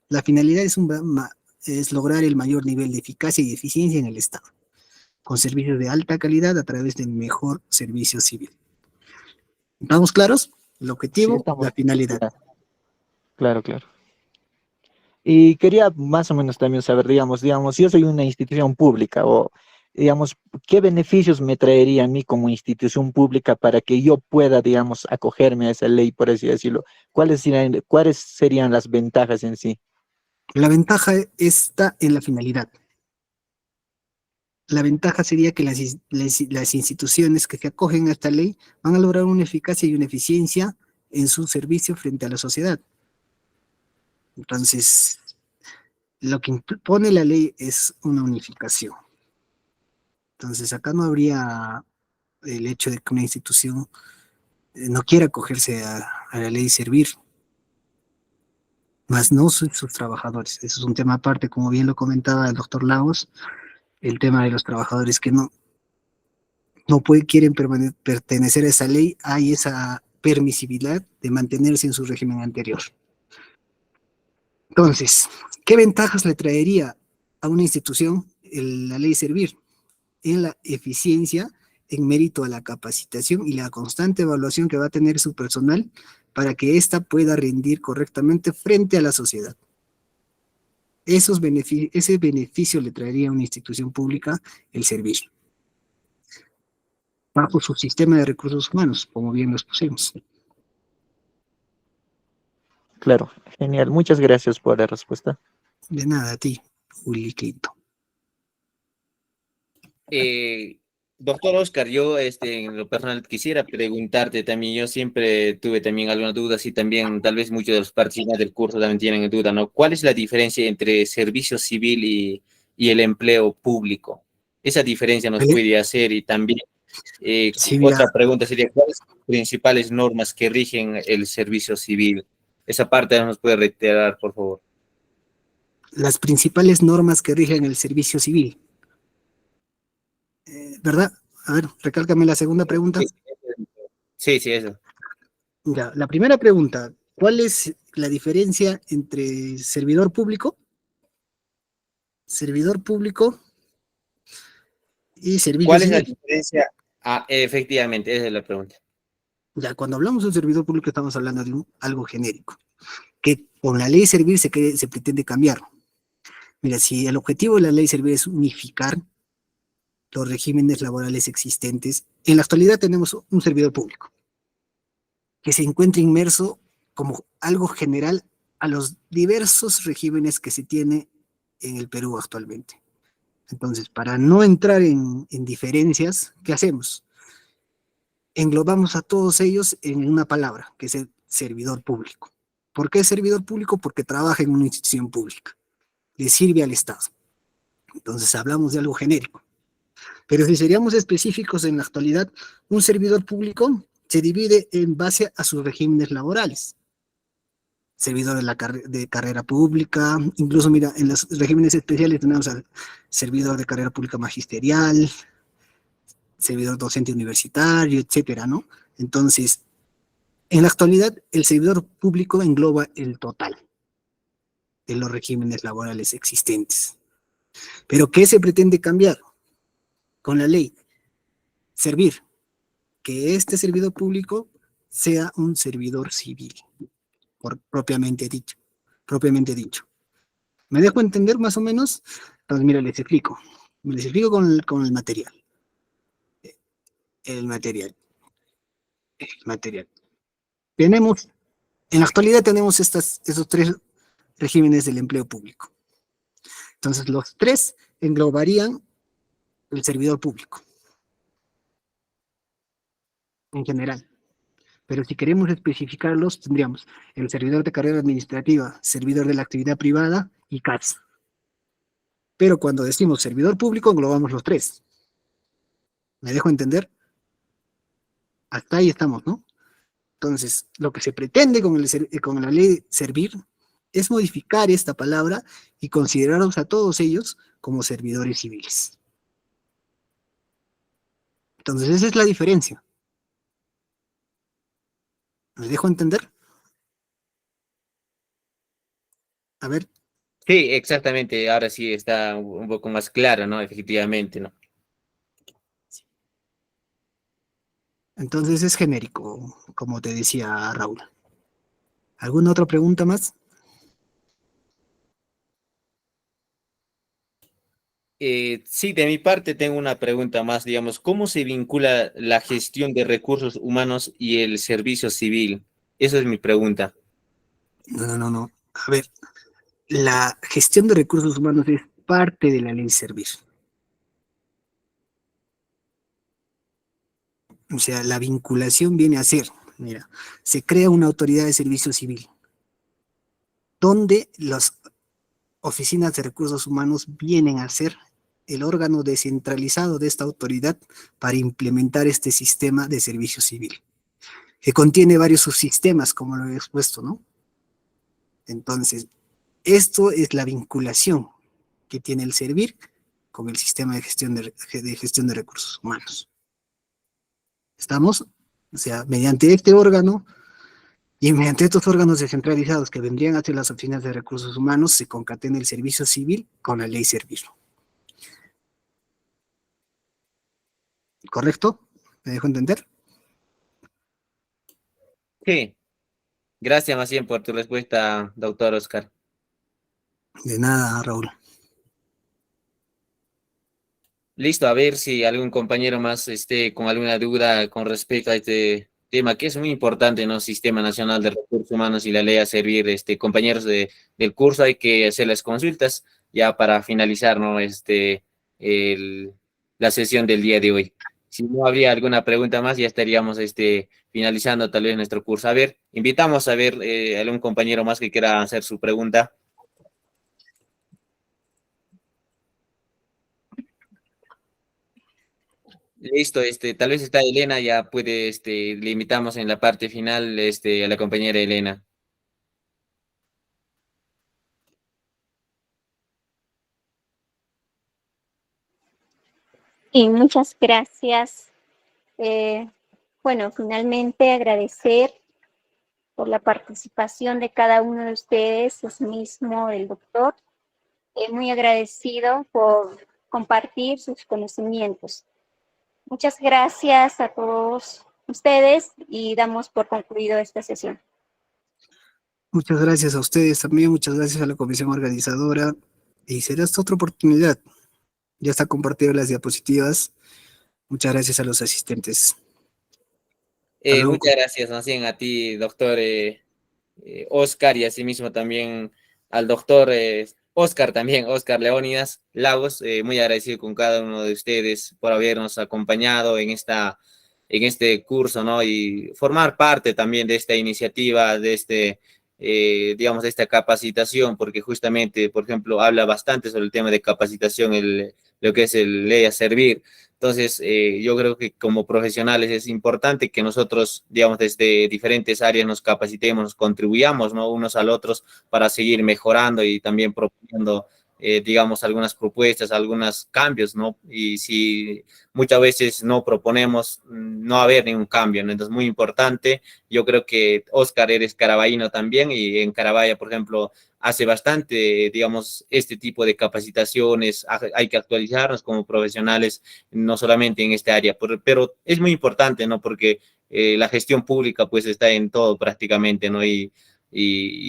La finalidad es lograr el mayor nivel de eficacia y eficiencia en el Estado, con servicios de alta calidad a través del mejor servicio civil. ¿Estamos claros? El Sí, objetivo, estamos. la finalidad. Claro, claro, claro. Y quería más o menos también saber, digamos, si yo soy una institución pública o, digamos, ¿qué beneficios me traería a mí como institución pública para que yo pueda, digamos, acogerme a esa ley, por así decirlo? ¿Cuáles serían las ventajas en sí? La ventaja está en la finalidad. La ventaja sería que las instituciones que se acogen a esta ley van a lograr una eficacia y una eficiencia en su servicio frente a la sociedad. Entonces, lo que impone la ley es una unificación. Entonces, acá no habría el hecho de que una institución no quiera acogerse a la ley servir, más no sus trabajadores. Eso es un tema aparte, como bien lo comentaba el doctor Lagos, el tema de los trabajadores que no quieren pertenecer a esa ley, hay esa permisibilidad de mantenerse en su régimen anterior. Entonces, ¿qué ventajas le traería a una institución la ley servir? En la eficiencia, en mérito a la capacitación y la constante evaluación que va a tener su personal para que ésta pueda rendir correctamente frente a la sociedad. Ese beneficio le traería a una institución pública el servir, bajo su sistema de recursos humanos, como bien lo expusimos. Claro, genial. Muchas gracias por la respuesta. De nada, a ti, Willy Clinton. Doctor Oscar, yo en lo personal quisiera preguntarte también, yo siempre tuve también algunas dudas y también tal vez muchos de los participantes del curso también tienen duda, ¿no? ¿Cuál es la diferencia entre servicio civil y el empleo público? Esa diferencia nos ¿Vale? puede hacer y también Sí, otra mira, pregunta sería, ¿cuáles son las principales normas que rigen el servicio civil? Esa parte nos puede reiterar, por favor. las principales normas que rigen el servicio civil, ¿verdad? A ver, recálcame la segunda pregunta. Sí, sí, eso. Ya, la primera pregunta, ¿cuál es la diferencia entre servidor público y servicio ¿Cuál es la civil? diferencia? Ah, efectivamente, esa es la pregunta. Ya, cuando hablamos de un servidor público estamos hablando de algo genérico, que con la ley servir se pretende cambiar. Mira, si el objetivo de la ley servir es unificar los regímenes laborales existentes, en la actualidad tenemos un servidor público que se encuentra inmerso como algo general a los diversos regímenes que se tiene en el Perú actualmente. Entonces, para no entrar en diferencias, ¿qué hacemos? Englobamos a todos ellos en una palabra, que es el servidor público. ¿Por qué servidor público? Porque trabaja en una institución pública, le sirve al Estado. Entonces hablamos de algo genérico. Pero si seríamos específicos en la actualidad, un servidor público se divide en base a sus regímenes laborales. Servidor de carrera pública, incluso mira, en los regímenes especiales tenemos al servidor de carrera pública magisterial, servidor docente universitario, etcétera, ¿no? Entonces, En la actualidad, el servidor público engloba el total de los regímenes laborales existentes. ¿Pero qué se pretende cambiar con la ley? Servir, que este servidor público sea un servidor civil, propiamente dicho, propiamente dicho. ¿Me dejo entender más o menos? Entonces, mira, les explico. Les explico con el material. El material. El material. Tenemos, en la actualidad tenemos esos tres regímenes del empleo público. Entonces, los tres englobarían el servidor público en general. Pero si queremos especificarlos, tendríamos el servidor de carrera administrativa, servidor de la actividad privada y CATS. Pero cuando decimos servidor público, englobamos los tres. ¿Me dejo entender? Hasta ahí estamos, ¿no? Entonces, lo que se pretende con la ley de servir es modificar esta palabra y considerarlos a todos ellos como servidores civiles. Entonces, esa es la diferencia. ¿Me dejo entender? A ver. Sí, exactamente. Ahora sí está un poco más claro, ¿no? Efectivamente, ¿no? Entonces es genérico, como te decía Raúl. ¿Alguna otra pregunta más? Sí, de mi parte tengo una pregunta más, digamos, ¿cómo se vincula la gestión de recursos humanos y el servicio civil? Esa es mi pregunta. No. A ver, la gestión de recursos humanos es parte de la ley servir. O sea, la vinculación viene a ser, mira, se crea una autoridad de servicio civil, donde las oficinas de recursos humanos vienen a ser el órgano descentralizado de esta autoridad para implementar este sistema de servicio civil, que contiene varios subsistemas, como lo he expuesto, ¿no? Entonces, esto es la vinculación que tiene el servir con el sistema de gestión de recursos humanos. ¿Estamos? O sea, mediante este órgano y mediante estos órganos descentralizados que vendrían a ser las oficinas de recursos humanos, se concatena el servicio civil con la ley servir. ¿Correcto? ¿Me dejo entender? Sí, gracias más bien por tu respuesta, doctor Oscar. De nada, Raúl. Listo, a ver si algún compañero más esté con alguna duda con respecto a este tema, que es muy importante, ¿no? Sistema Nacional de Recursos Humanos y la ley a servir, compañeros del curso, hay que hacer las consultas ya para finalizar, ¿no? La sesión del día de hoy. Si no habría alguna pregunta más, ya estaríamos finalizando tal vez nuestro curso. A ver, invitamos a ver algún compañero más que quiera hacer su pregunta. Listo, tal vez está Elena, ya puede, le invitamos en la parte final, a la compañera Elena. Y muchas gracias. Bueno, finalmente agradecer por la participación de cada uno de ustedes, es mismo el doctor, muy agradecido por compartir sus conocimientos. Muchas gracias a todos ustedes y damos por concluido esta sesión. Muchas gracias a ustedes también, muchas gracias a la comisión organizadora y será esta otra oportunidad. Ya está compartido las diapositivas. Muchas gracias a los asistentes. Muchas gracias, más bien a ti, doctor Oscar, y asimismo también al doctor Oscar Leónidas Lagos, muy agradecido con cada uno de ustedes por habernos acompañado en este curso, ¿no? Y formar parte también de esta iniciativa, digamos, de esta capacitación, porque justamente, por ejemplo, habla bastante sobre el tema de capacitación, lo que es el ley a servir. Entonces, yo creo que como profesionales es importante que nosotros, digamos, desde diferentes áreas nos capacitemos, nos contribuyamos, ¿no? Unos al otros para seguir mejorando y también proponiendo digamos, algunas propuestas, algunos cambios, ¿no? Y si muchas veces no proponemos, no va a haber ningún cambio, ¿no? Entonces, muy importante. Yo creo que Oscar eres carabalino también y en Carabaya, por ejemplo, hace bastante, digamos, este tipo de capacitaciones. Hay que actualizarnos como profesionales, no solamente en este área, pero es muy importante, ¿no? Porque la gestión pública pues está en todo prácticamente, ¿no? Y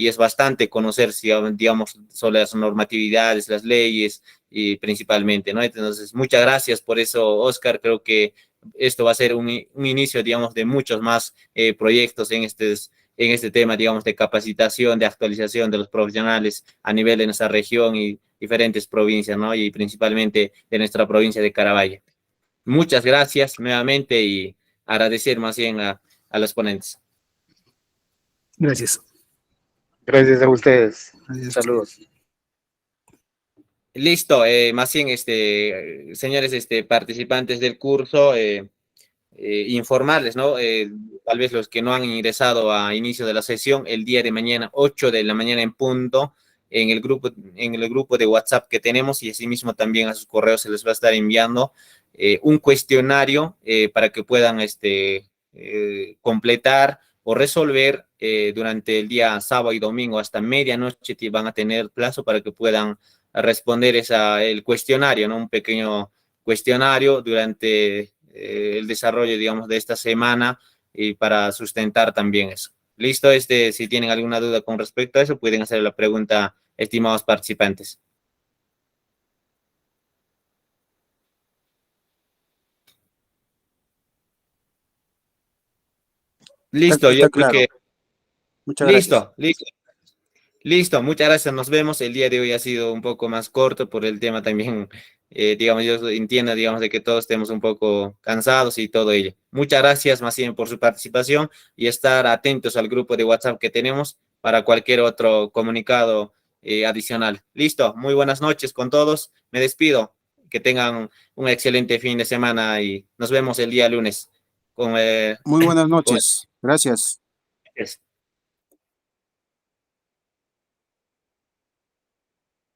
es bastante conocer, digamos, sobre las normatividades, las leyes, y principalmente, ¿no? Entonces, muchas gracias por eso, Oscar. Creo que esto va a ser un inicio, digamos, de muchos más proyectos en este tema, digamos, de capacitación, de actualización de los profesionales a nivel de nuestra región y diferentes provincias, ¿no? Y principalmente de nuestra provincia de Carabaya. Muchas gracias nuevamente y agradecer más bien a los ponentes. Gracias. Gracias a ustedes. Adiós. Saludos. Listo, más bien, señores, participantes del curso, informarles, ¿no? Tal vez los que no han ingresado a inicio de la sesión, el día de mañana, 8 de la mañana en punto, en el grupo de WhatsApp que tenemos, y asimismo también a sus correos se les va a estar enviando un cuestionario para que puedan completar o resolver durante el día sábado y domingo hasta medianoche. Van a tener plazo para que puedan responder el cuestionario, ¿no? Un pequeño cuestionario durante el desarrollo, digamos, de esta semana y para sustentar también eso. Listo, si tienen alguna duda con respecto a eso, pueden hacer la pregunta, estimados participantes. Listo, yo creo que... Muchas gracias. Listo, muchas gracias, nos vemos. El día de hoy ha sido un poco más corto por el tema también, digamos, yo entiendo, digamos, de que todos estemos un poco cansados y todo ello. Muchas gracias más bien por su participación y estar atentos al grupo de WhatsApp que tenemos para cualquier otro comunicado adicional. Listo, muy buenas noches con todos. Me despido. Que tengan un excelente fin de semana y nos vemos el día lunes. Muy buenas noches. Gracias.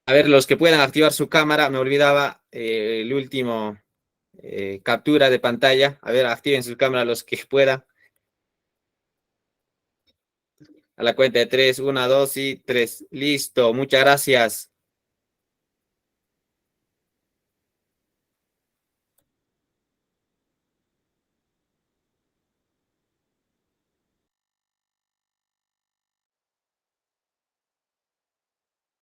A ver, los que puedan activar su cámara, me olvidaba el último captura de pantalla. A ver, activen su cámara los que puedan. A la cuenta de 3, 1, 2 y 3. Listo, muchas gracias.